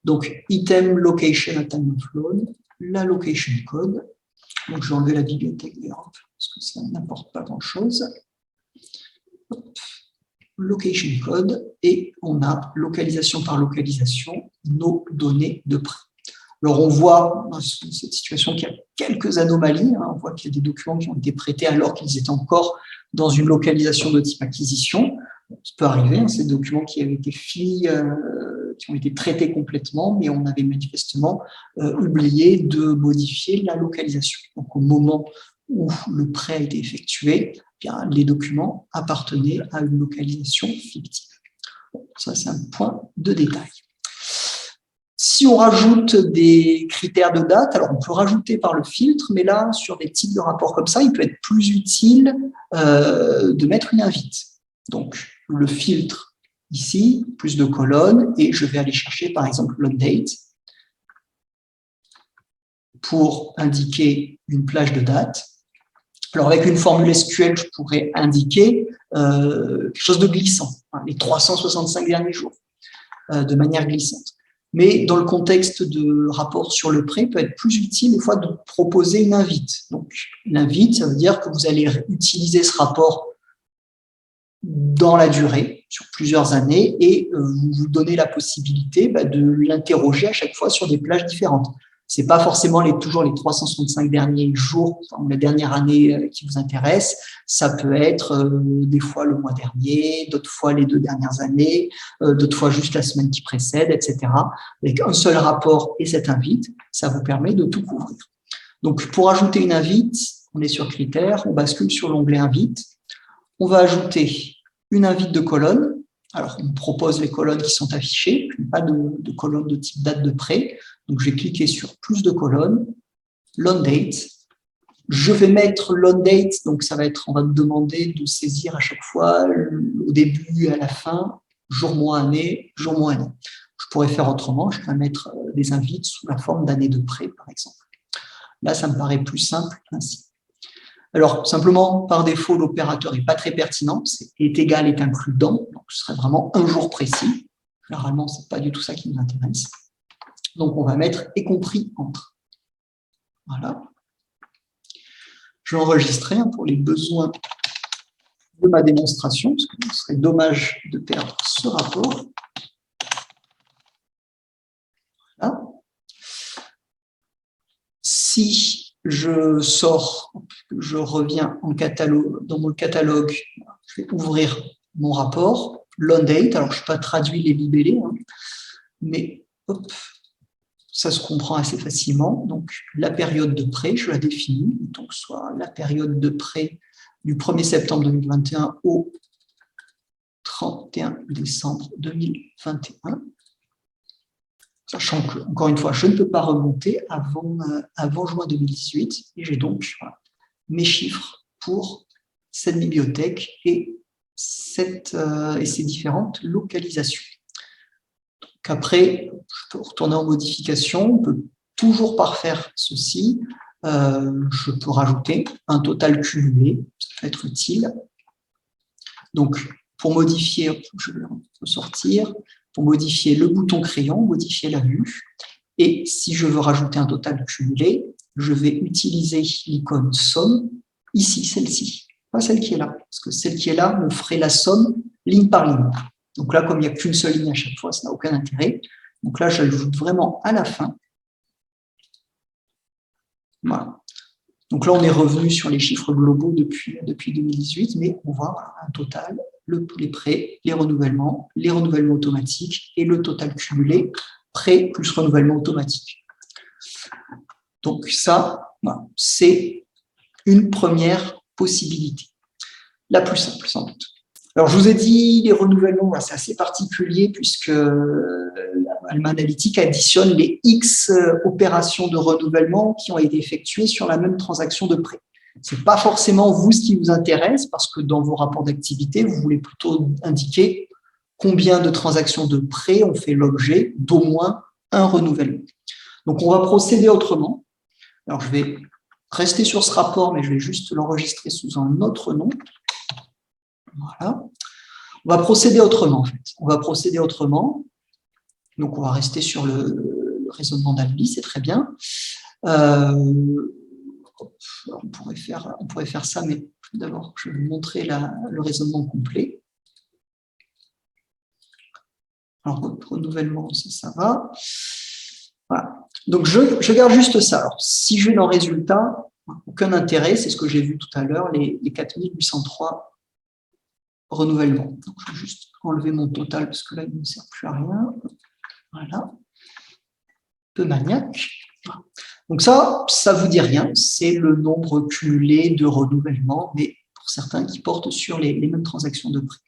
Donc, item location at time of loan, la location code. Donc, je vais enlever la bibliothèque d'ailleurs, parce que ça n'apporte pas grand-chose. Location code, et on a localisation par localisation, nos données de prêt. Alors, on voit dans cette situation qu'il y a quelques anomalies. On voit qu'il y a des documents qui ont été prêtés alors qu'ils étaient encore dans une localisation de type acquisition. Ça peut arriver, ces documents qui avaient été finis, qui ont été traités complètement, mais on avait manifestement oublié de modifier la localisation. Donc, au moment où le prêt a été effectué, les documents appartenaient à une localisation fictive. Bon, ça, c'est un point de détail. Si on rajoute des critères de date, alors on peut rajouter par le filtre, mais là, sur des types de rapports comme ça, il peut être plus utile de mettre une invite. Donc, le filtre ici, plus de colonnes, et je vais aller chercher, par exemple, l'update pour indiquer une plage de date. Alors, avec une formule SQL, je pourrais indiquer quelque chose de glissant, les 365 derniers jours, de manière glissante. Mais dans le contexte de rapport sur le prêt, il peut être plus utile des fois de proposer une invite. Donc, une invite, ça veut dire que vous allez utiliser ce rapport dans la durée, sur plusieurs années, et vous vous donnez la possibilité de l'interroger à chaque fois sur des plages différentes. Ce n'est pas forcément toujours les 365 derniers jours ou la dernière année qui vous intéresse. Ça peut être des fois le mois dernier, d'autres fois les 2 dernières années, d'autres fois juste la semaine qui précède, etc. Avec un seul rapport et cette invite, ça vous permet de tout couvrir. Donc, pour ajouter une invite, on est sur critères, on bascule sur l'onglet invite. On va ajouter une invite de colonne. Alors, on propose les colonnes qui sont affichées, pas de colonnes de type date de prêt. Donc, je vais cliquer sur plus de colonnes, loan date. Je vais mettre loan date, donc ça va être, on va me demander de saisir à chaque fois, au début et à la fin, jour, mois, année, jour, mois, année. Je pourrais faire autrement, je vais mettre des invites sous la forme d'année de prêt, par exemple. Là, ça me paraît plus simple ainsi. Alors, simplement, par défaut, l'opérateur n'est pas très pertinent, c'est est égal est inclus dans, donc ce serait vraiment un jour précis. Généralement, ce n'est pas du tout ça qui nous intéresse. Donc, on va mettre « y compris entre ». Voilà. Je vais enregistrer pour les besoins de ma démonstration, parce que ce serait dommage de perdre ce rapport. Voilà. Si je sors, je reviens en catalogue, dans mon catalogue, je vais ouvrir mon rapport, loan date, alors je n'ai pas traduit les libellés, mais hop, ça se comprend assez facilement. Donc, la période de prêt, je la définis, donc soit la période de prêt du 1er septembre 2021 au 31 décembre 2021. Sachant que, encore une fois, je ne peux pas remonter avant juin 2018, et j'ai donc mes chiffres pour cette bibliothèque et ces différentes localisations. Donc après, je peux retourner en modification, on peut toujours parfaire ceci. Je peux rajouter un total cumulé, ça peut être utile. Donc, pour modifier, je vais ressortir. Pour modifier le bouton crayon, modifier la vue. Et si je veux rajouter un total cumulé, je vais utiliser l'icône somme, ici, celle-ci, pas celle qui est là, parce que celle qui est là me ferait la somme ligne par ligne. Donc là, comme il n'y a qu'une seule ligne à chaque fois, ça n'a aucun intérêt. Donc là, j'ajoute vraiment à la fin. Voilà. Donc là, on est revenu sur les chiffres globaux depuis 2018, mais on voit un total, les prêts, les renouvellements automatiques et le total cumulé, prêt plus renouvellement automatique. Donc ça, voilà, c'est une première possibilité, la plus simple sans doute. Alors je vous ai dit, les renouvellements, c'est assez particulier puisque Alma Analytic additionne les X opérations de renouvellement qui ont été effectuées sur la même transaction de prêt. Ce n'est pas forcément vous ce qui vous intéresse parce que dans vos rapports d'activité, vous voulez plutôt indiquer combien de transactions de prêt ont fait l'objet d'au moins un renouvellement. Donc on va procéder autrement. Alors je vais rester sur ce rapport, mais je vais juste l'enregistrer sous un autre nom. Voilà. On va procéder autrement en fait. On va procéder autrement. Donc on va rester sur le raisonnement d'Albi, c'est très bien. On pourrait faire ça, mais d'abord, je vais vous montrer le raisonnement complet. Alors, renouvellement, ça va. Voilà. Donc, je garde juste ça. Alors, si je vais dans résultat, aucun intérêt, c'est ce que j'ai vu tout à l'heure, les 4803 renouvellements. Donc, je vais juste enlever mon total parce que là, il ne sert plus à rien. Voilà. Un peu maniaque. Donc ça vous dit rien, c'est le nombre cumulé de renouvellements, mais pour certains qui portent sur les mêmes transactions de prêt.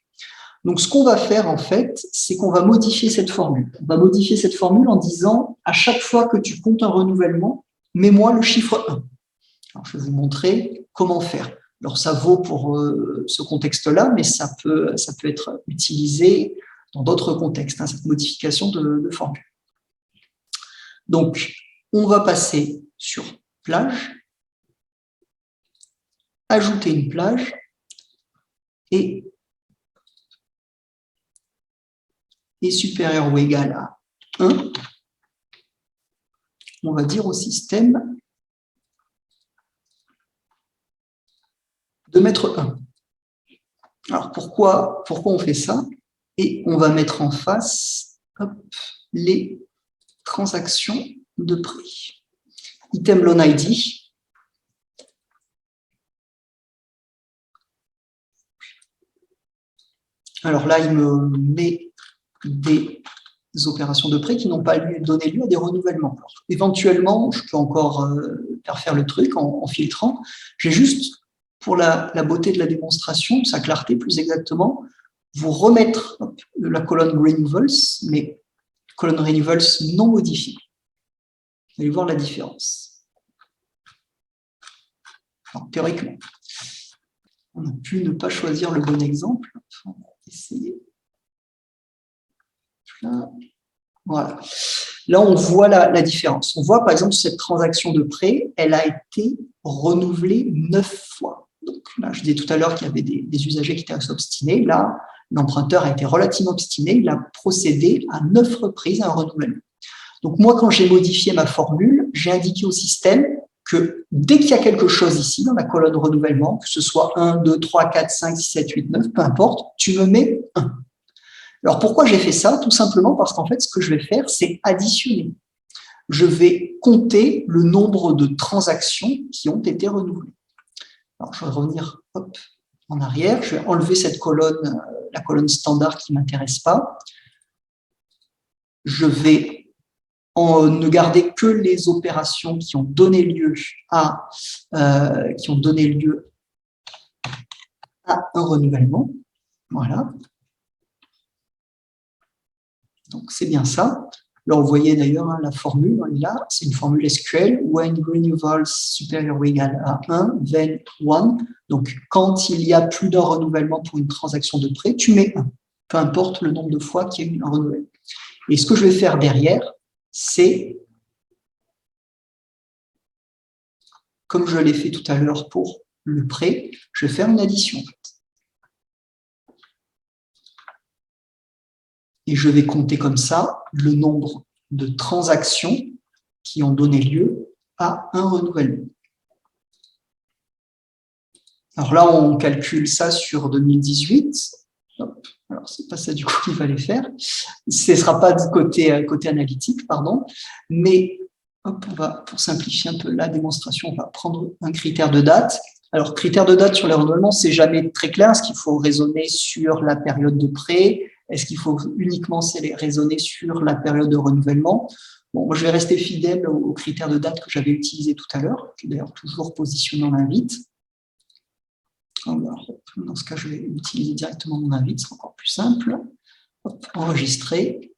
Donc ce qu'on va faire en fait, c'est qu'on va modifier cette formule. On va modifier cette formule en disant, à chaque fois que tu comptes un renouvellement, mets-moi le chiffre 1. Alors, je vais vous montrer comment faire. Alors ça vaut pour ce contexte-là, mais ça peut être utilisé dans d'autres contextes, cette modification de formule. Donc, on va passer sur plage, ajouter une plage et supérieur ou égal à 1. On va dire au système de mettre 1. Alors, pourquoi on fait ça? Et on va mettre en face les transactions de prêt. Item loan ID. Alors là, il me met des opérations de prêt qui n'ont pas donné lieu à des renouvellements. Alors, éventuellement, je peux encore faire le truc en filtrant. J'ai juste, pour la beauté de la démonstration, sa clarté plus exactement, vous remettre la colonne Renewals, mais colonne Renewals non modifiée. Vous allez voir la différence. Alors, théoriquement, on a pu ne pas choisir le bon exemple. On va essayer. Là. Voilà. Là, on voit la différence. On voit, par exemple, cette transaction de prêt, elle a été renouvelée 9 fois. Donc là, je disais tout à l'heure qu'il y avait des usagers qui étaient assez obstinés. Là, l'emprunteur a été relativement obstiné. Il a procédé à 9 reprises à un renouvellement. Donc moi, quand j'ai modifié ma formule, j'ai indiqué au système que dès qu'il y a quelque chose ici, dans la colonne renouvellement, que ce soit 1, 2, 3, 4, 5, 6, 7, 8, 9, peu importe, tu me mets 1. Alors pourquoi j'ai fait ça? Tout simplement parce qu'en fait, ce que je vais faire, c'est additionner. Je vais compter le nombre de transactions qui ont été renouvelées. Alors je vais revenir en arrière, je vais enlever cette colonne, la colonne standard qui ne m'intéresse pas. Je vais ne garder que les opérations qui ont donné lieu à un renouvellement. Voilà. Donc c'est bien ça. Là, vous voyez d'ailleurs la formule, elle est là, c'est une formule SQL, when renewals supérieur ou égal à 1, then 1. Donc quand il y a plus d'un renouvellement pour une transaction de prêt, tu mets 1, peu importe le nombre de fois qu'il y a eu un renouvellement. Et ce que je vais faire derrière, c'est, comme je l'ai fait tout à l'heure pour le prêt, je vais faire une addition. Et je vais compter comme ça le nombre de transactions qui ont donné lieu à un renouvellement. Alors là, on calcule ça sur 2018. Hop. Alors, ce n'est pas ça du coup qu'il fallait faire. Ce ne sera pas du côté analytique, pardon. Mais hop, pour simplifier un peu la démonstration, on va prendre un critère de date. Alors, critères de date sur les renouvellements, c'est jamais très clair. Est-ce qu'il faut raisonner sur la période de prêt? Est-ce qu'il faut uniquement raisonner sur la période de renouvellement? Bon, moi, je vais rester fidèle aux critères de date que j'avais utilisés tout à l'heure, qui est d'ailleurs toujours positionné en invite. Alors, dans ce cas, je vais utiliser directement mon invite, c'est encore plus simple. Hop, enregistrer.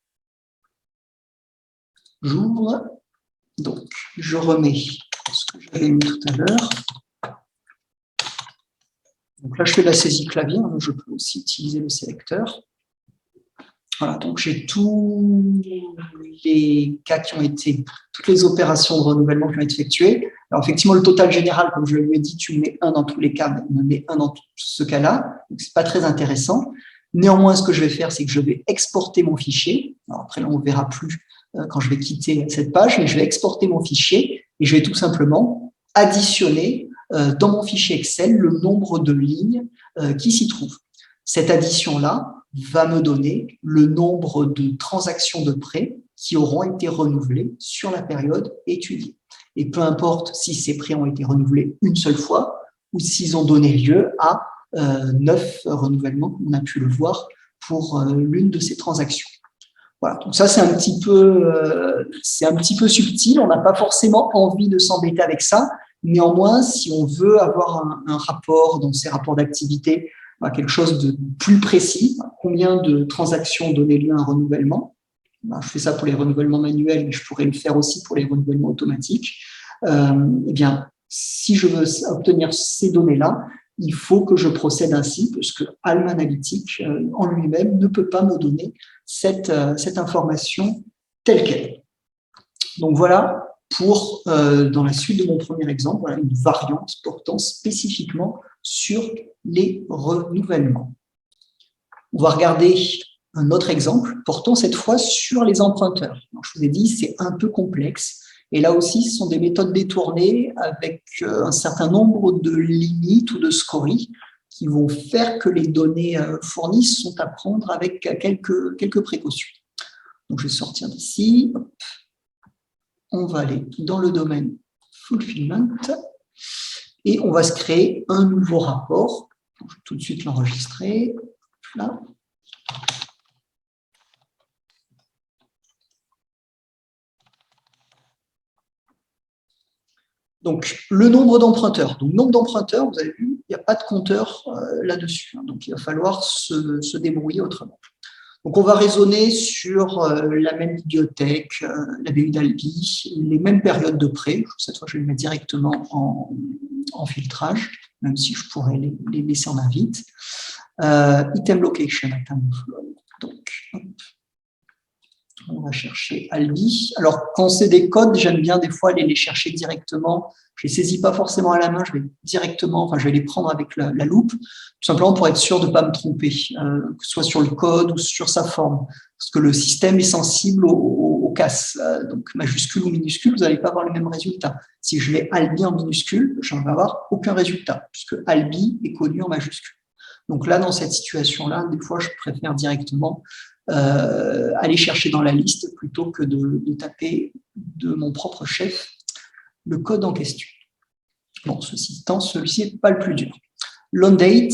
J'ouvre. Donc, je remets ce que j'avais mis tout à l'heure. Donc là, je fais de la saisie clavier, hein, je peux aussi utiliser le sélecteur. Voilà, donc j'ai tous les cas qui ont été, toutes les opérations de renouvellement qui ont été effectuées. Alors effectivement, le total général, comme je lui ai dit, tu mets 1 dans tous les cas, mais on met 1 dans tout ce cas-là, donc c'est pas très intéressant. Néanmoins, ce que je vais faire, c'est que je vais exporter mon fichier. Alors après, là, on ne verra plus quand je vais quitter cette page, mais je vais exporter mon fichier et je vais tout simplement additionner dans mon fichier Excel le nombre de lignes qui s'y trouvent. Cette addition-là va me donner le nombre de transactions de prêts qui auront été renouvelées sur la période étudiée. Et peu importe si ces prêts ont été renouvelés une seule fois ou s'ils ont donné lieu à 9 renouvellements, on a pu le voir pour l'une de ces transactions. Voilà, donc ça c'est un petit peu subtil, on n'a pas forcément envie de s'embêter avec ça. Néanmoins, si on veut avoir un rapport dans ces rapports d'activité, quelque chose de plus précis, combien de transactions donnaient lieu à un renouvellement. Je fais ça pour les renouvellements manuels, mais je pourrais le faire aussi pour les renouvellements automatiques. Eh bien, si je veux obtenir ces données-là, il faut que je procède ainsi, parce que Alma Analytics en lui-même ne peut pas me donner cette information telle qu'elle. Donc voilà pour, dans la suite de mon premier exemple, voilà une variante portant spécifiquement sur les renouvellements. On va regarder un autre exemple portant cette fois sur les emprunteurs. Alors, je vous ai dit, c'est un peu complexe. Et là aussi, ce sont des méthodes détournées avec un certain nombre de limites ou de scories qui vont faire que les données fournies sont à prendre avec quelques précautions. Donc, je vais sortir d'ici. On va aller dans le domaine Fulfillment et on va se créer un nouveau rapport. Je vais tout de suite l'enregistrer. Là. Donc, le nombre d'emprunteurs. Donc, nombre d'emprunteurs, vous avez vu, il n'y a pas de compteur là-dessus. Donc, il va falloir se débrouiller autrement. Donc, on va raisonner sur la même bibliothèque, la BU d'Albi, les mêmes périodes de prêt. Cette fois, je vais les mettre directement en filtrage, même si je pourrais les laisser en invite. Item location, item flow. Donc, hop. On va chercher Albi. Alors, quand c'est des codes, j'aime bien des fois aller les chercher directement. Je ne les saisis pas forcément à la main, je vais directement, enfin, je vais les prendre avec la loupe, tout simplement pour être sûr de ne pas me tromper, que ce soit sur le code ou sur sa forme. Parce que le système est sensible aux casses. Donc, majuscule ou minuscule, vous n'allez pas avoir le même résultat. Si je mets Albi en minuscule, je n'en vais avoir aucun résultat, puisque Albi est connu en majuscule. Donc là, dans cette situation-là, des fois, je préfère directement aller chercher dans la liste plutôt que de taper de mon propre chef le code en question. Bon, ceci étant, celui-ci n'est pas le plus dur. Loan date,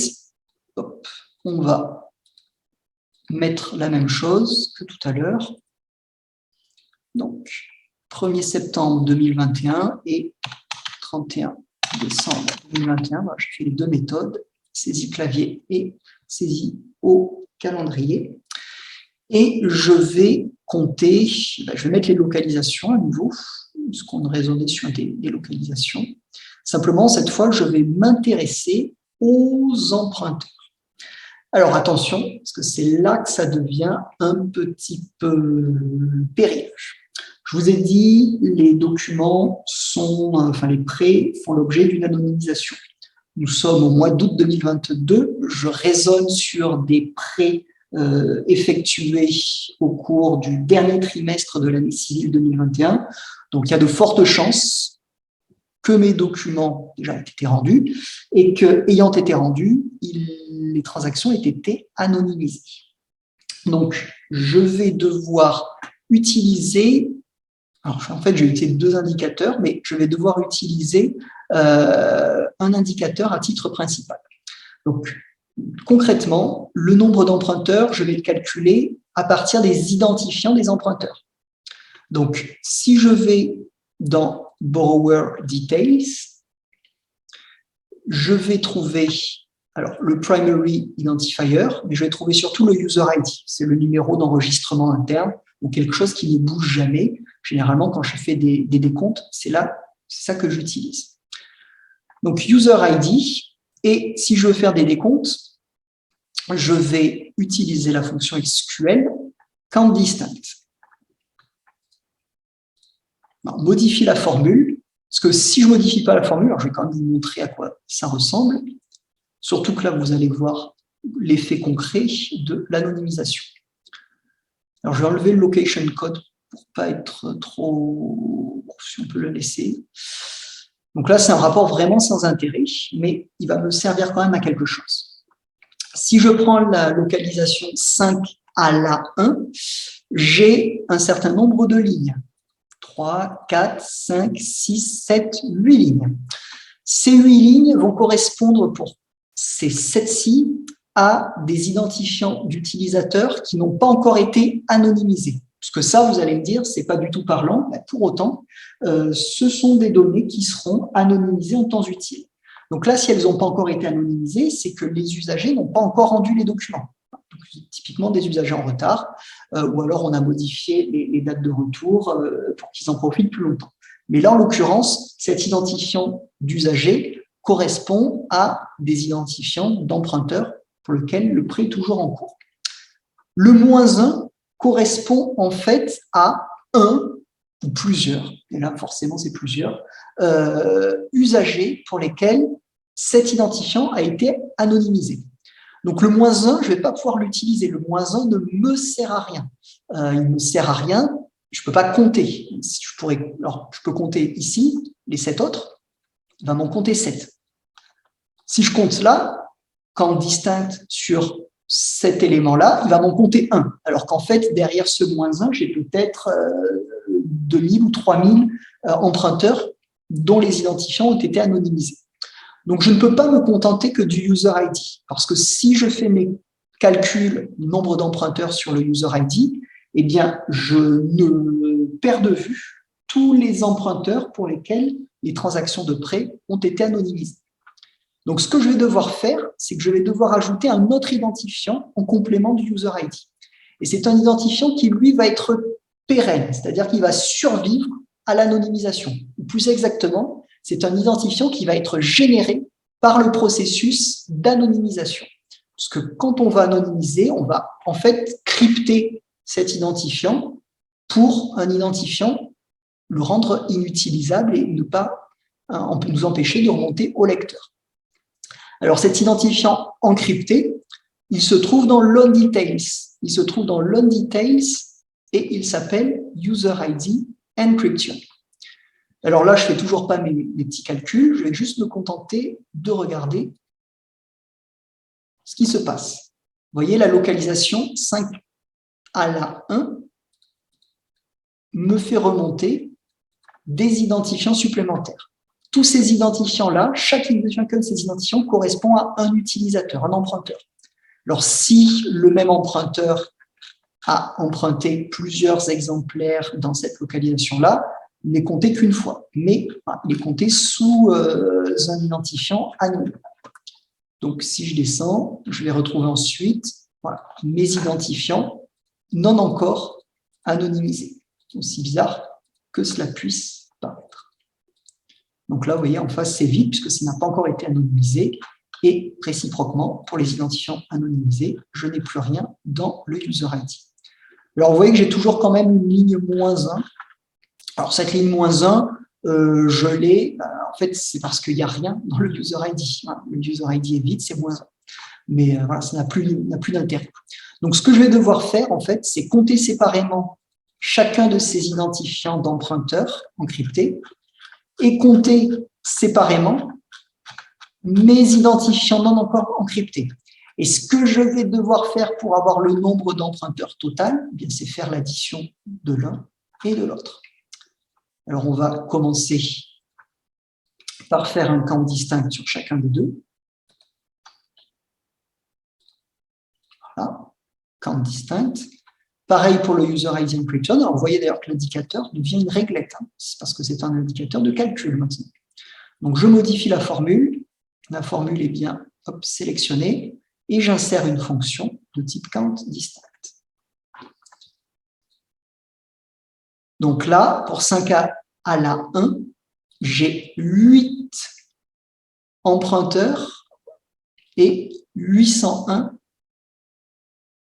hop, on va mettre la même chose que tout à l'heure. Donc, 1er septembre 2021 et 31 décembre 2021. Voilà, je fais les deux méthodes, saisie clavier et saisie au calendrier. Et je vais compter, je vais mettre les localisations à nouveau, parce qu'on raisonnait sur des localisations. Simplement, cette fois, je vais m'intéresser aux emprunteurs. Alors attention, parce que c'est là que ça devient un petit peu pénible. Je vous ai dit, les documents les prêts font l'objet d'une anonymisation. Nous sommes au mois d'août 2022, je raisonne sur des prêts effectués au cours du dernier trimestre de l'année civile 2021. Donc, il y a de fortes chances que mes documents déjà aient été rendus et que, ayant été rendus, les transactions aient été anonymisées. Donc, je vais devoir utiliser Alors, en fait, je vais utiliser deux indicateurs, mais je vais devoir utiliser un indicateur à titre principal. Donc, concrètement, le nombre d'emprunteurs, je vais le calculer à partir des identifiants des emprunteurs. Donc, si je vais dans Borrower Details, je vais trouver alors, le Primary Identifier, mais je vais trouver surtout le User ID. C'est le numéro d'enregistrement interne ou quelque chose qui ne bouge jamais. Généralement, quand je fais des décomptes, c'est ça que j'utilise. Donc, User ID, et si je veux faire des décomptes, je vais utiliser la fonction SQL countDistinct. On modifie la formule, parce que si je ne modifie pas la formule, alors je vais quand même vous montrer à quoi ça ressemble, surtout que là, vous allez voir l'effet concret de l'anonymisation. Alors, je vais enlever le location code pour ne pas être trop... si on peut le laisser. Donc là, c'est un rapport vraiment sans intérêt, mais il va me servir quand même à quelque chose. Si je prends la localisation 5 à la 1, j'ai un certain nombre de lignes. 3, 4, 5, 6, 7, 8 lignes. Ces 8 lignes vont correspondre pour ces 7-ci à des identifiants d'utilisateurs qui n'ont pas encore été anonymisés. Parce que ça, vous allez me dire, c'est pas du tout parlant, mais pour autant, ce sont des données qui seront anonymisées en temps utile. Donc là, si elles n'ont pas encore été anonymisées, c'est que les usagers n'ont pas encore rendu les documents. Donc, typiquement des usagers en retard, ou alors on a modifié les dates de retour pour qu'ils en profitent plus longtemps. Mais là, en l'occurrence, cet identifiant d'usager correspond à des identifiants d'emprunteurs pour lesquels le prêt est toujours en cours. Le -1 correspond en fait à un ou plusieurs, et là forcément c'est plusieurs, usagers pour lesquels cet identifiant a été anonymisé. Donc le -1, je ne vais pas pouvoir l'utiliser. Le -1 ne me sert à rien. Il ne me sert à rien, je ne peux pas compter. Alors, je peux compter ici, les 7 autres, il va m'en compter 7. Si je compte là, quand distinct sur cet élément-là, il va m'en compter 1. Alors qu'en fait, derrière ce -1, j'ai peut-être 2000 ou 3000 emprunteurs dont les identifiants ont été anonymisés. Donc, je ne peux pas me contenter que du User ID, parce que si je fais mes calculs nombre d'emprunteurs sur le User ID, eh bien, je ne perds de vue tous les emprunteurs pour lesquels les transactions de prêt ont été anonymisées. Donc, ce que je vais devoir faire, c'est que je vais devoir ajouter un autre identifiant en complément du User ID. Et c'est un identifiant qui, lui, va être pérenne, c'est-à-dire qu'il va survivre à l'anonymisation. Ou plus exactement, c'est un identifiant qui va être généré par le processus d'anonymisation. Parce que quand on va anonymiser, on va en fait crypter cet identifiant pour un identifiant, le rendre inutilisable et ne pas nous empêcher de remonter au lecteur. Alors cet identifiant encrypté, il se trouve dans Loan Details. Il se trouve dans Loan Details et il s'appelle User ID Encryption. Alors là, je ne fais toujours pas mes petits calculs, je vais juste me contenter de regarder ce qui se passe. Vous voyez, la localisation 5 à la 1 me fait remonter des identifiants supplémentaires. Tous ces identifiants-là, chacun de ces identifiants correspond à un utilisateur, un emprunteur. Alors, si le même emprunteur a emprunté plusieurs exemplaires dans cette localisation-là, il n'est compté qu'une fois, mais il est compté sous un identifiant anonyme. Donc, si je descends, je vais retrouver ensuite mes identifiants non encore anonymisés. Aussi bizarre que cela puisse paraître. Donc là, vous voyez, en face, c'est vide puisque ça n'a pas encore été anonymisé. Et réciproquement, pour les identifiants anonymisés, je n'ai plus rien dans le User ID. Alors, vous voyez que j'ai toujours quand même une ligne -1. Alors, cette ligne -1, je l'ai, en fait, c'est parce qu'il n'y a rien dans le User ID. Le User ID est vide, c'est -1. Mais voilà, ça n'a plus d'intérêt. Donc, ce que je vais devoir faire, en fait, c'est compter séparément chacun de ces identifiants d'emprunteurs encryptés et compter séparément mes identifiants non encore encryptés. Et ce que je vais devoir faire pour avoir le nombre d'emprunteurs total, c'est faire l'addition de l'un et de l'autre. Alors, on va commencer par faire un camp distinct sur chacun des deux. Voilà, camp distinct. Pareil pour le user ID encryption. Alors, vous voyez d'ailleurs que l'indicateur devient une réglette, hein. C'est parce que c'est un indicateur de calcul maintenant. Donc, je modifie la formule. La formule est bien sélectionnée et j'insère une fonction de type count distinct. Donc là, pour 5A à la 1, j'ai 8 emprunteurs et 801,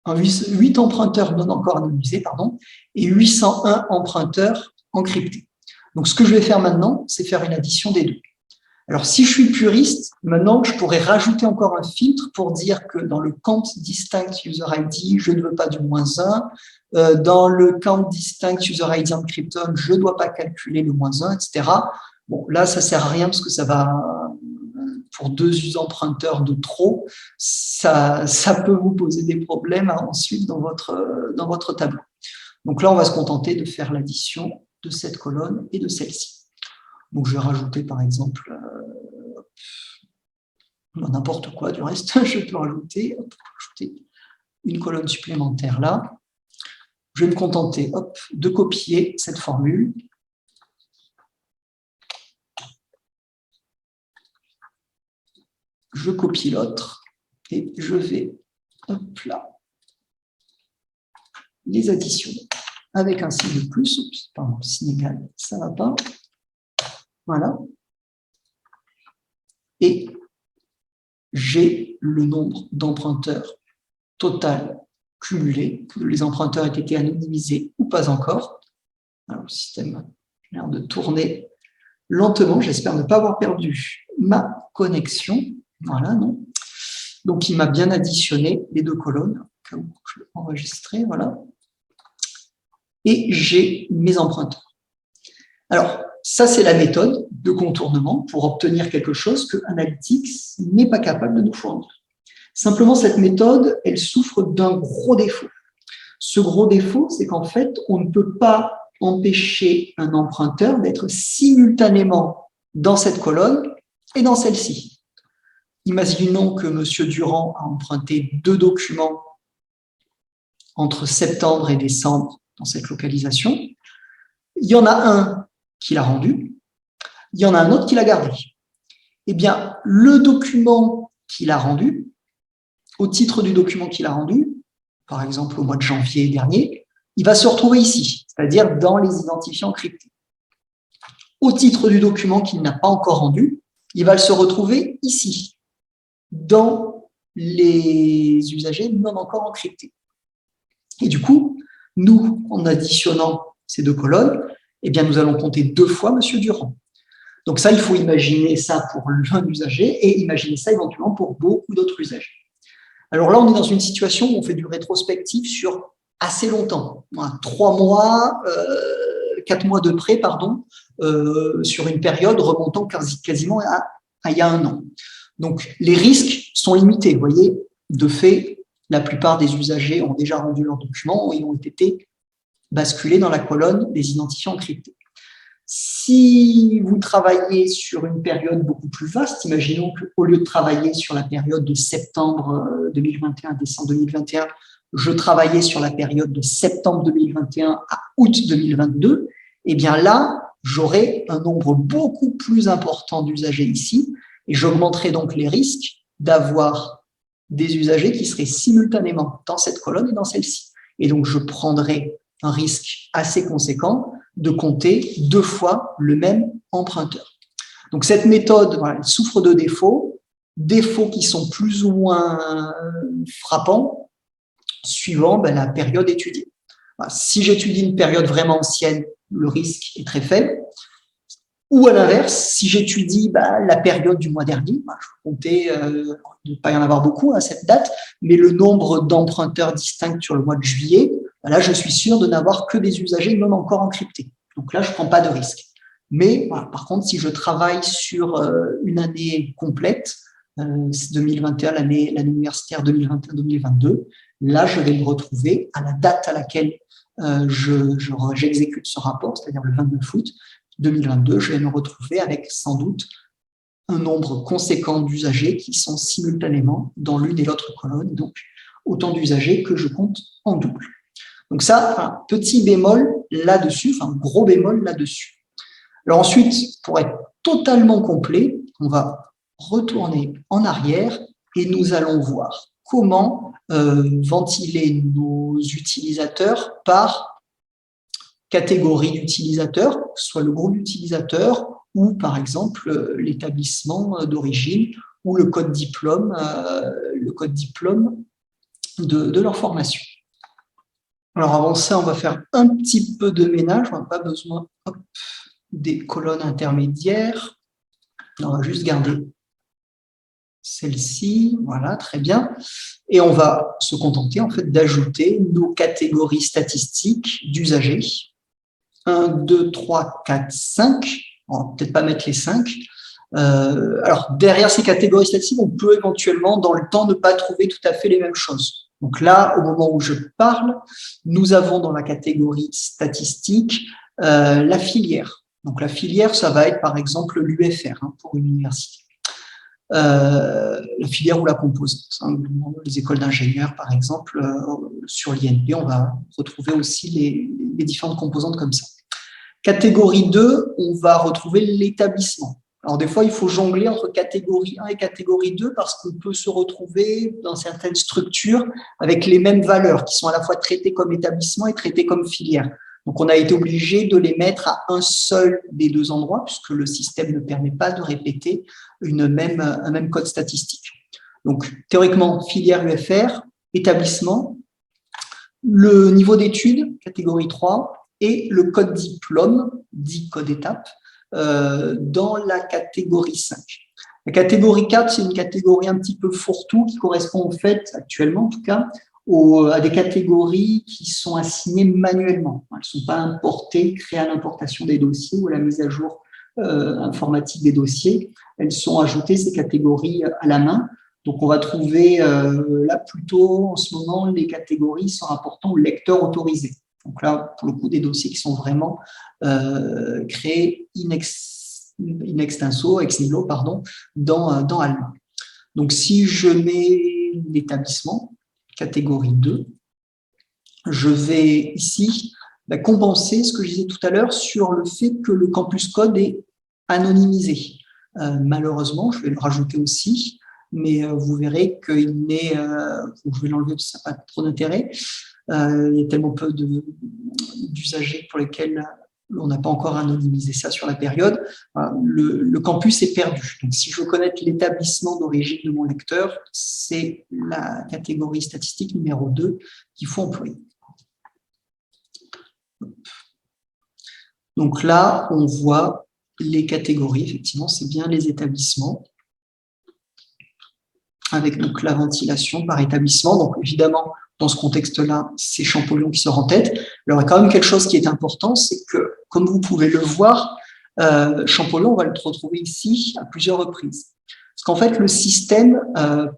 8 emprunteurs non encore anonymisés, pardon, et 801 emprunteurs encryptés. Donc, ce que je vais faire maintenant, c'est faire une addition des deux. Alors, si je suis puriste, maintenant, je pourrais rajouter encore un filtre pour dire que dans le count distinct user ID, je ne veux pas du -1. Dans le count distinct user ID encryption, je ne dois pas calculer le -1, etc. Bon, là, ça ne sert à rien parce que ça va, pour 2 emprunteurs de trop, ça peut vous poser des problèmes ensuite dans votre tableau. Donc là, on va se contenter de faire l'addition de cette colonne et de celle-ci. Donc, je vais rajouter, par exemple, n'importe quoi du reste. Je peux rajouter une colonne supplémentaire là. Je vais me contenter de copier cette formule. Je copie l'autre et je vais, là, les additionner avec un signe de plus. Oups, pardon, signe égal, ça ne va pas. Voilà. Et j'ai le nombre d'emprunteurs total cumulé, que les emprunteurs aient été anonymisés ou pas encore. Alors, le système a l'air de tourner lentement. J'espère ne pas avoir perdu ma connexion. Voilà, non. Donc, il m'a bien additionné les deux colonnes. Je vais enregistrer, voilà. Et j'ai mes emprunteurs. Alors, ça, c'est la méthode de contournement pour obtenir quelque chose que Analytics n'est pas capable de nous fournir. Simplement, cette méthode, elle souffre d'un gros défaut. Ce gros défaut, c'est qu'en fait, on ne peut pas empêcher un emprunteur d'être simultanément dans cette colonne et dans celle-ci. Imaginons que M. Durand a emprunté 2 documents entre septembre et décembre dans cette localisation. Il y en a un qui l'a rendu, il y en a un autre qui l'a gardé. Eh bien, le document qu'il a rendu, au titre du document qu'il a rendu, par exemple au mois de janvier dernier, il va se retrouver ici, c'est-à-dire dans les identifiants cryptés. Au titre du document qu'il n'a pas encore rendu, il va se retrouver ici, dans les usagers non encore encryptés. Et du coup, nous, en additionnant ces 2 colonnes, eh bien, nous allons compter 2 fois M. Durand. Donc ça, il faut imaginer ça pour l'un usager et imaginer ça éventuellement pour beaucoup d'autres usagers. Alors là, on est dans une situation où on fait du rétrospectif sur assez longtemps, 3 mois, 4 mois de près, pardon, sur une période remontant quasiment à il y a 1 an. Donc, les risques sont limités. Vous voyez, de fait, la plupart des usagers ont déjà rendu leurs documents et ont été basculés dans la colonne des identifiants encryptés. Si vous travaillez sur une période beaucoup plus vaste, imaginons qu'au lieu de travailler sur la période de septembre 2021 à décembre 2021, je travaillais sur la période de septembre 2021 à août 2022, eh bien là, j'aurai un nombre beaucoup plus important d'usagers ici et j'augmenterai donc les risques d'avoir des usagers qui seraient simultanément dans cette colonne et dans celle-ci. Et donc, je prendrai un risque assez conséquent de compter 2 fois le même emprunteur. Donc, cette méthode, voilà, elle souffre de défauts qui sont plus ou moins frappants suivant la période étudiée. Voilà, si j'étudie une période vraiment ancienne, le risque est très faible. Ou à l'inverse, si j'étudie la période du mois dernier, je peux compter, il ne pas y en avoir beaucoup à cette date, mais le nombre d'emprunteurs distincts sur le mois de juillet, là, je suis sûr de n'avoir que des usagers non encore encryptés. Donc là, je ne prends pas de risque. Mais voilà, par contre, si je travaille sur une année complète, 2021, l'année universitaire 2021-2022, là, je vais me retrouver à la date à laquelle j'exécute ce rapport, c'est-à-dire le 29 août, 2022, je vais me retrouver avec sans doute un nombre conséquent d'usagers qui sont simultanément dans l'une et l'autre colonne, donc autant d'usagers que je compte en double. Donc ça, un petit bémol là-dessus, enfin gros bémol là-dessus. Alors ensuite, pour être totalement complet, on va retourner en arrière et nous allons voir comment ventiler nos utilisateurs par catégorie d'utilisateurs, soit le groupe d'utilisateurs ou par exemple l'établissement d'origine ou le code diplôme de leur formation. Alors avant ça, on va faire un petit peu de ménage, on n'a pas besoin des colonnes intermédiaires, on va juste garder celle-ci, voilà, très bien. Et on va se contenter en fait d'ajouter nos catégories statistiques d'usagers. 1, 2, 3, 4, 5. On va peut-être pas mettre les 5. Alors, derrière ces catégories statistiques, on peut éventuellement, dans le temps, ne pas trouver tout à fait les mêmes choses. Donc là, au moment où je parle, nous avons dans la catégorie statistique la filière. Donc la filière, ça va être par exemple l'UFR pour une université. La filière ou la composante. Les écoles d'ingénieurs, par exemple, sur l'INP, on va retrouver aussi les différentes composantes comme ça. Catégorie 2, on va retrouver l'établissement. Alors, des fois, il faut jongler entre catégorie 1 et catégorie 2 parce qu'on peut se retrouver dans certaines structures avec les mêmes valeurs qui sont à la fois traitées comme établissement et traitées comme filière. Donc, on a été obligé de les mettre à un seul des deux endroits puisque le système ne permet pas de répéter un même code statistique. Donc, théoriquement, filière UFR, établissement, le niveau d'études, catégorie 3, et le code diplôme, dit code étape, dans la catégorie 5. La catégorie 4, c'est une catégorie un petit peu fourre-tout qui correspond en fait, actuellement en tout cas, à des catégories qui sont assignées manuellement. Elles ne sont pas importées, créées à l'importation des dossiers ou à la mise à jour informatique des dossiers. Elles sont ajoutées, ces catégories, à la main. Donc, on va trouver là plutôt en ce moment les catégories se rapportant au lecteur autorisé. Donc là, pour le coup, des dossiers qui sont vraiment créés in extenso, ex nihilo, pardon, dans Alma. Donc, si je mets l'établissement, catégorie 2, je vais ici compenser ce que je disais tout à l'heure sur le fait que le campus code est anonymisé. Malheureusement, je vais le rajouter aussi, mais vous verrez qu'il n'est, je vais l'enlever parce que ça n'a pas trop d'intérêt. Il y a tellement peu d'usagers pour lesquels on n'a pas encore anonymisé ça sur la période. Le campus est perdu. Donc, si je veux connaître l'établissement d'origine de mon lecteur, c'est la catégorie statistique numéro 2 qu'il faut employer. Donc là, on voit les catégories. Effectivement, c'est bien les établissements avec donc la ventilation par établissement. Donc, évidemment, dans ce contexte-là, c'est Champollion qui sort en tête. Alors, il y a quand même quelque chose qui est important, c'est que, comme vous pouvez le voir, Champollion, on va le retrouver ici à plusieurs reprises. Parce qu'en fait, le système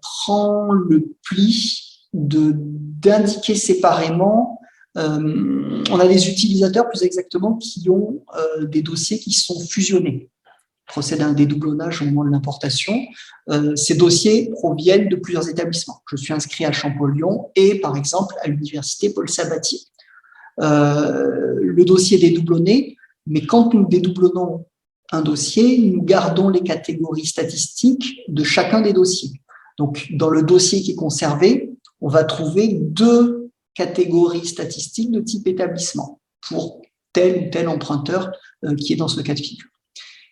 prend le pli d'indiquer séparément. On a des utilisateurs, plus exactement, qui ont des dossiers qui sont fusionnés. Procède à un dédoublonnage au moment de l'importation. Ces dossiers proviennent de plusieurs établissements. Je suis inscrit à Champollion et, par exemple, à l'université Paul Sabatier. Le dossier est dédoublonné, mais quand nous dédoublonnons un dossier, nous gardons les catégories statistiques de chacun des dossiers. Donc, dans le dossier qui est conservé, on va trouver 2 catégories statistiques de type établissement pour tel ou tel emprunteur qui est dans ce cas de figure.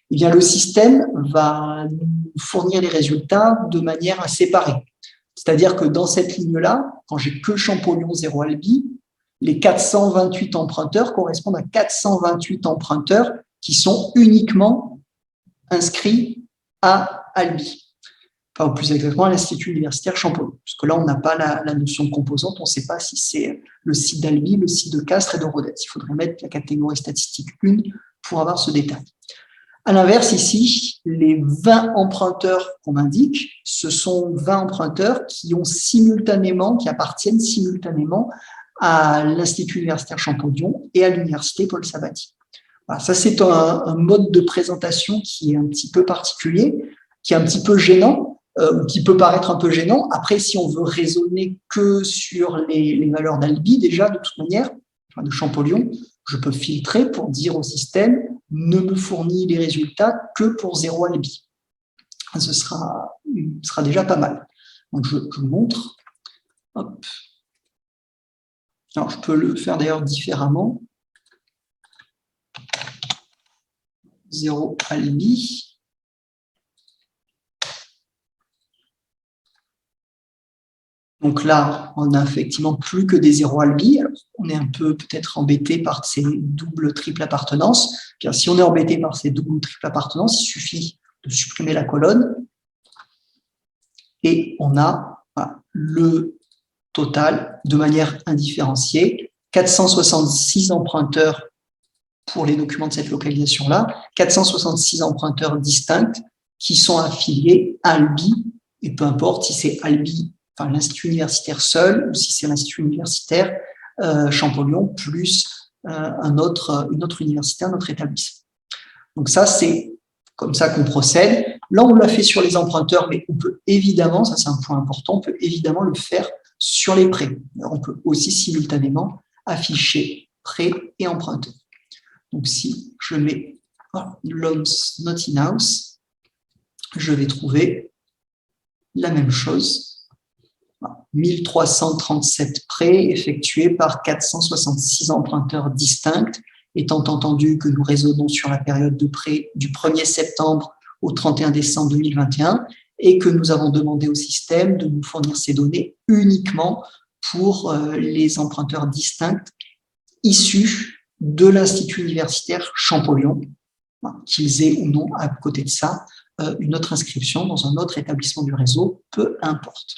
Eh bien, le système va nous fournir les résultats de manière à séparer. C'est-à-dire que dans cette ligne-là, quand j'ai que Champollion 0 Albi, les 428 emprunteurs correspondent à 428 emprunteurs qui sont uniquement inscrits à Albi. Enfin, plus exactement à l'Institut universitaire Champollion. Parce que là, on n'a pas la notion de composante, on ne sait pas si c'est le site d'Albi, le site de Castres et de Rodez. Il faudrait mettre la catégorie statistique 1 pour avoir ce détail. À l'inverse, ici, les 20 emprunteurs qu'on m'indique, ce sont 20 emprunteurs qui appartiennent simultanément à l'Institut universitaire Champollion et à l'université Paul Sabatier. Voilà, ça, c'est un mode de présentation qui est un petit peu particulier, qui est un petit peu gênant, qui peut paraître un peu gênant. Après, si on veut raisonner que sur les valeurs d'Albi, déjà, de toute manière, enfin, de Champollion, je peux filtrer pour dire au système ne me fournit les résultats que pour 0 Albi. Ce sera déjà pas mal. Donc, je montre. Hop. Alors, je peux le faire d'ailleurs différemment. 0 Albi. Donc là, on n'a effectivement plus que des 0 Albi. Alors, on est un peu peut-être embêté par ces doubles, triples appartenances. Car si on est embêté par ces doubles, triples appartenances, il suffit de supprimer la colonne. Et on a le total de manière indifférenciée. 466 emprunteurs pour les documents de cette localisation-là, 466 emprunteurs distincts qui sont affiliés à Albi, et peu importe si c'est Albi, enfin l'Institut universitaire seul, ou si c'est l'Institut universitaire Champollion, plus une autre université, un autre établissement. Donc ça, c'est comme ça qu'on procède. Là, on l'a fait sur les emprunteurs, mais on peut évidemment, ça c'est un point important, on peut évidemment le faire sur les prêts. Alors, on peut aussi simultanément afficher prêts et emprunteurs. Donc, si je mets loans not in house, je vais trouver la même chose. 1337 prêts effectués par 466 emprunteurs distincts, étant entendu que nous raisonnons sur la période de prêt du 1er septembre au 31 décembre 2021 et que nous avons demandé au système de nous fournir ces données uniquement pour les emprunteurs distincts issus de l'Institut universitaire Champollion, qu'ils aient ou non à côté de ça une autre inscription dans un autre établissement du réseau, peu importe.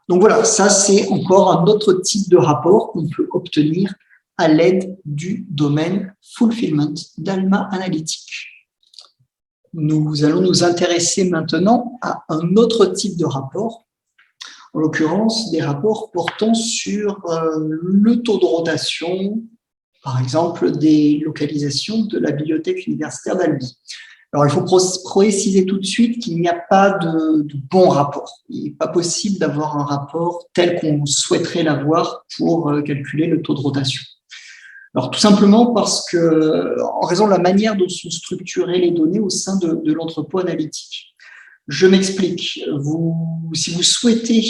Donc voilà, ça c'est encore un autre type de rapport qu'on peut obtenir à l'aide du domaine Fulfillment d'Alma Analytic. Nous allons nous intéresser maintenant à un autre type de rapport, en l'occurrence des rapports portant sur le taux de rotation, par exemple, des localisations de la bibliothèque universitaire d'Albi. Alors, il faut préciser tout de suite qu'il n'y a pas de bon rapport. Il n'est pas possible d'avoir un rapport tel qu'on souhaiterait l'avoir pour calculer le taux de rotation. Alors, tout simplement parce que, en raison de la manière dont sont structurées les données au sein de l'entrepôt analytique. Je m'explique. Si vous souhaitez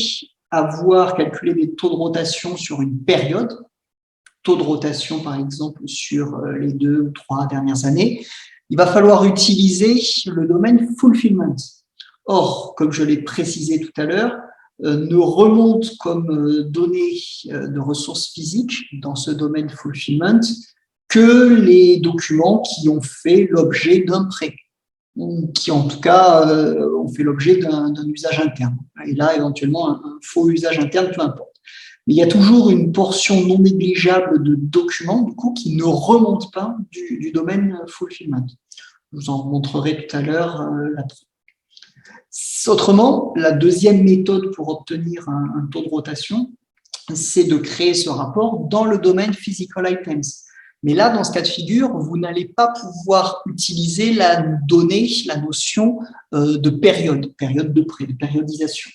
avoir calculé des taux de rotation sur une période, taux de rotation, par exemple, sur les 2 ou 3 dernières années, il va falloir utiliser le domaine Fulfillment. Or, comme je l'ai précisé tout à l'heure, ne remonte comme données de ressources physiques dans ce domaine Fulfillment que les documents qui ont fait l'objet d'un prêt, ou qui en tout cas ont fait l'objet d'un usage interne. Et là, éventuellement, un faux usage interne, peu importe. Mais il y a toujours une portion non négligeable de documents du coup, qui ne remontent pas du domaine Fulfillment. Je vous en montrerai tout à l'heure la preuve. Autrement, la deuxième méthode pour obtenir un taux de rotation, c'est de créer ce rapport dans le domaine Physical Items. Mais là, dans ce cas de figure, vous n'allez pas pouvoir utiliser la donnée, la notion de période de prêt, de périodisation.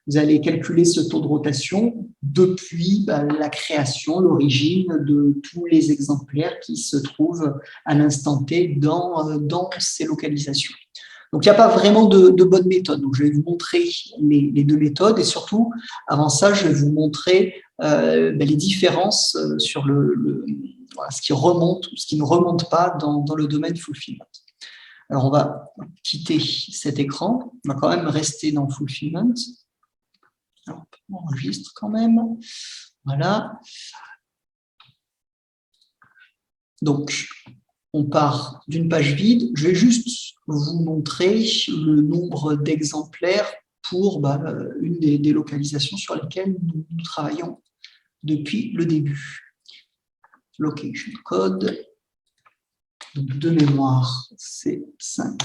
Vous allez calculer ce taux de rotation depuis la création, l'origine de tous les exemplaires qui se trouvent à l'instant T dans ces localisations. Donc, il n'y a pas vraiment de bonne méthode. Donc, je vais vous montrer les deux méthodes et surtout, avant ça, je vais vous montrer les différences sur ce qui remonte ou ce qui ne remonte pas dans le domaine Fulfillment. Alors, on va quitter cet écran. On va quand même rester dans Fulfillment. Alors, on enregistre quand même. Voilà. Donc, on part d'une page vide. Je vais juste vous montrer le nombre d'exemplaires pour une des localisations sur lesquelles nous travaillons depuis le début. Location code. Donc, de mémoire, c'est 5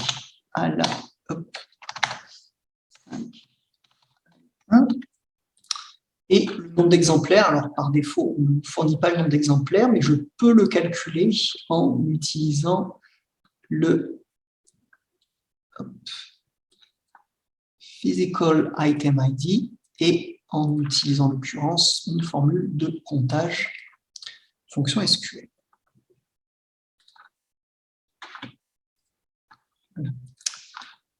à la 5. 1. Et le nombre d'exemplaires, alors par défaut, on ne fournit pas le nombre d'exemplaires, mais je peux le calculer en utilisant le Physical Item ID et en utilisant en l'occurrence une formule de comptage fonction SQL.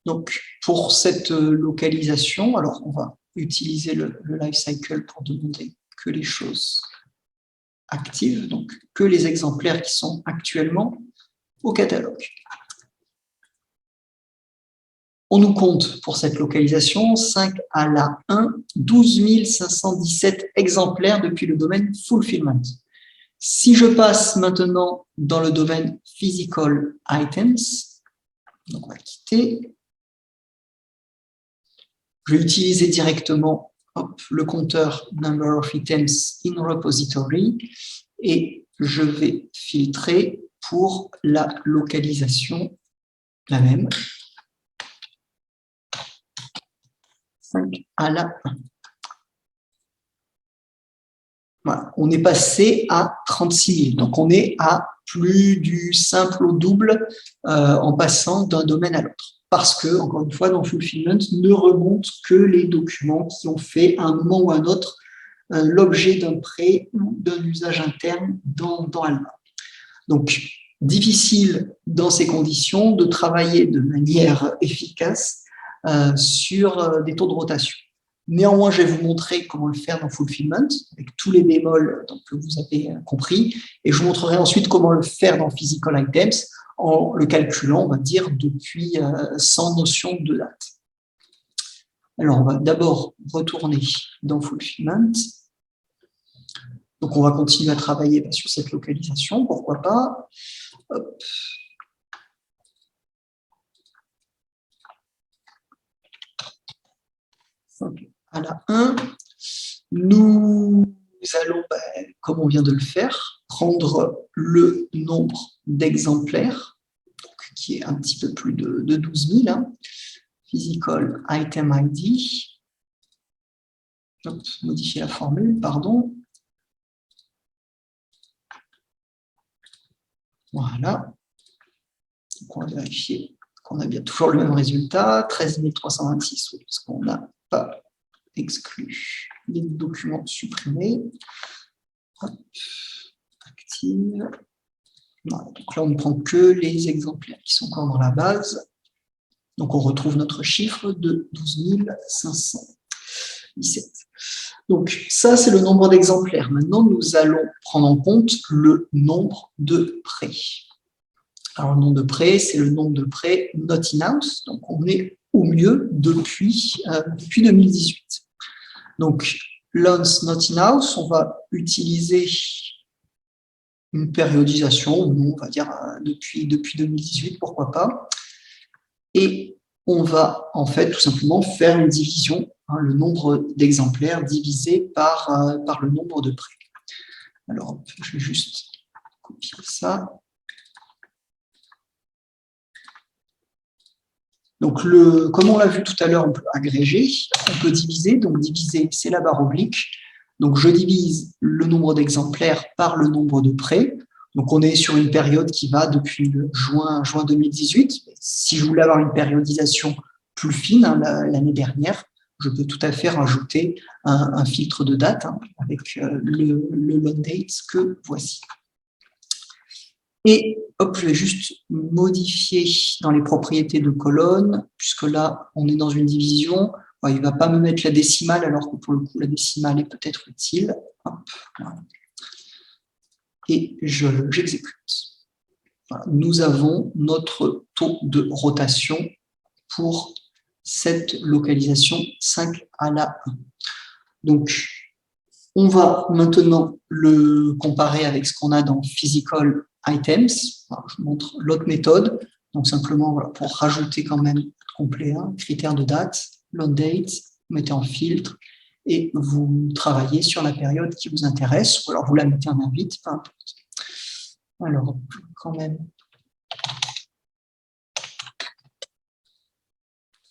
Donc, pour cette localisation, alors on va utiliser le lifecycle pour demander que les choses actives, donc que les exemplaires qui sont actuellement au catalogue. On nous compte pour cette localisation 5 à la 1, 12 517 exemplaires depuis le domaine Fulfillment. Si je passe maintenant dans le domaine Physical Items, donc on va quitter, je vais utiliser directement le compteur Number of Items in Repository et je vais filtrer pour la localisation, la même, 5 à la 1. Voilà, on est passé à 36 000, donc on est à plus du simple au double en passant d'un domaine à l'autre. Parce que, encore une fois, dans Fulfillment, ne remonte que les documents qui ont fait à un moment ou à un autre l'objet d'un prêt ou d'un usage interne dans Alma. Donc, difficile dans ces conditions de travailler de manière efficace sur des taux de rotation. Néanmoins, je vais vous montrer comment le faire dans Fulfillment, avec tous les bémols que vous avez compris, et je vous montrerai ensuite comment le faire dans Physical Items, en le calculant, on va dire, depuis sans notion de date. Alors, on va d'abord retourner dans Fulfillment. Donc, on va continuer à travailler sur cette localisation, pourquoi pas. Hop. À la 1, nous allons, comme on vient de le faire, prendre le nombre d'exemplaires, qui est un petit peu plus de 12 000, Physical Item ID, modifier la formule, pardon. Voilà. Donc on va vérifier qu'on a bien toujours le même résultat, 13 326, parce qu'on n'a pas exclu les documents supprimés. Hop. Active. Voilà. Donc là, on ne prend que les exemplaires qui sont encore dans la base. Donc on retrouve notre chiffre de 12 517. Donc ça, c'est le nombre d'exemplaires. Maintenant, nous allons prendre en compte le nombre de prêts. Alors, le nombre de prêts, c'est le nombre de prêts not in-house. Donc, on est au mieux depuis 2018. Donc, loans not in-house, on va utiliser une périodisation, on va dire depuis 2018, pourquoi pas. Et on va en fait tout simplement faire une division, le nombre d'exemplaires divisé par le nombre de prêts. Alors, je vais juste copier ça. Donc, comme on l'a vu tout à l'heure, on peut agréger, on peut diviser. Donc, diviser, c'est la barre oblique. Donc, je divise le nombre d'exemplaires par le nombre de prêts. Donc, on est sur une période qui va depuis juin 2018. Si je voulais avoir une périodisation plus fine, l'année dernière, je peux tout à fait rajouter un filtre de date avec le loan date que voici. Et hop, je vais juste modifier dans les propriétés de colonne, puisque là, on est dans une division. Il ne va pas me mettre la décimale, alors que pour le coup, la décimale est peut-être utile. Hop, voilà. Et j'exécute. Voilà. Nous avons notre taux de rotation pour cette localisation 5 à la 1. Donc, on va maintenant le comparer avec ce qu'on a dans Physical Items. Alors, je vous montre l'autre méthode. Donc, simplement, voilà, pour rajouter quand même complet, critère de date, load date, vous mettez en filtre et vous travaillez sur la période qui vous intéresse, ou alors vous la mettez en invite, peu importe. Alors, quand même,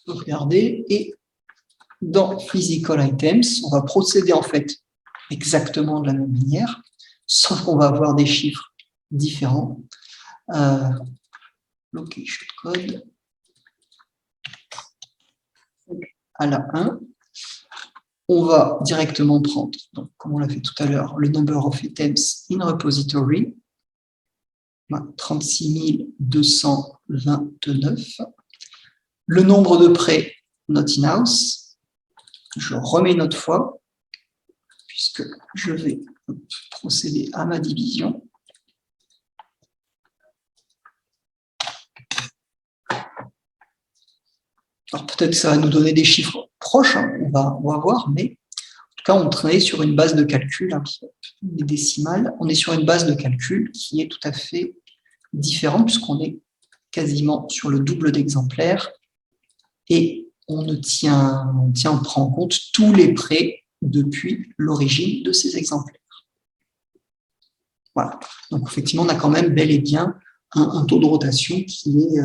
sauvegarder et dans Physical Items, on va procéder en fait exactement de la même manière, sauf qu'on va avoir des chiffres différents. Location code à la 1. On va directement prendre, donc, comme on l'a fait tout à l'heure, le number of items in repository, 36 229. Le nombre de prêts not in house, je remets une autre fois, puisque je vais procéder à ma division. Alors peut-être que ça va nous donner des chiffres proches, hein, on va voir, mais en tout cas, on travaille sur une base de calcul, hein, les décimales, on est sur une base de calcul qui est tout à fait différente, puisqu'on est quasiment sur le double d'exemplaires, et on prend en compte tous les prêts depuis l'origine de ces exemplaires. Voilà. Donc effectivement, on a quand même bel et bien un taux de rotation qui est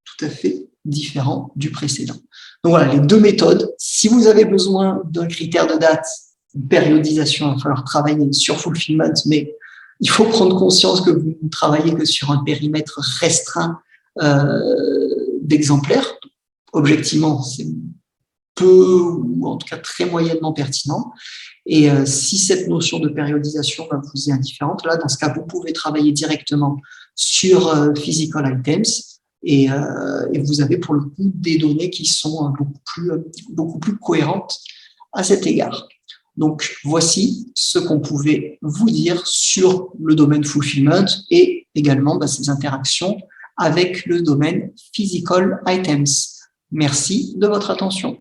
tout à fait différent du précédent. Donc voilà, les deux méthodes. Si vous avez besoin d'un critère de date, une périodisation, il va falloir travailler sur Fulfillment, mais il faut prendre conscience que vous ne travaillez que sur un périmètre restreint d'exemplaires. Objectivement, c'est peu, ou en tout cas très moyennement pertinent. Et si cette notion de périodisation vous est indifférente, là, dans ce cas, vous pouvez travailler directement sur Physical Items et vous avez pour le coup des données qui sont beaucoup plus cohérentes à cet égard. Donc, voici ce qu'on pouvait vous dire sur le domaine Fulfillment et également ces interactions avec le domaine Physical Items. Merci de votre attention.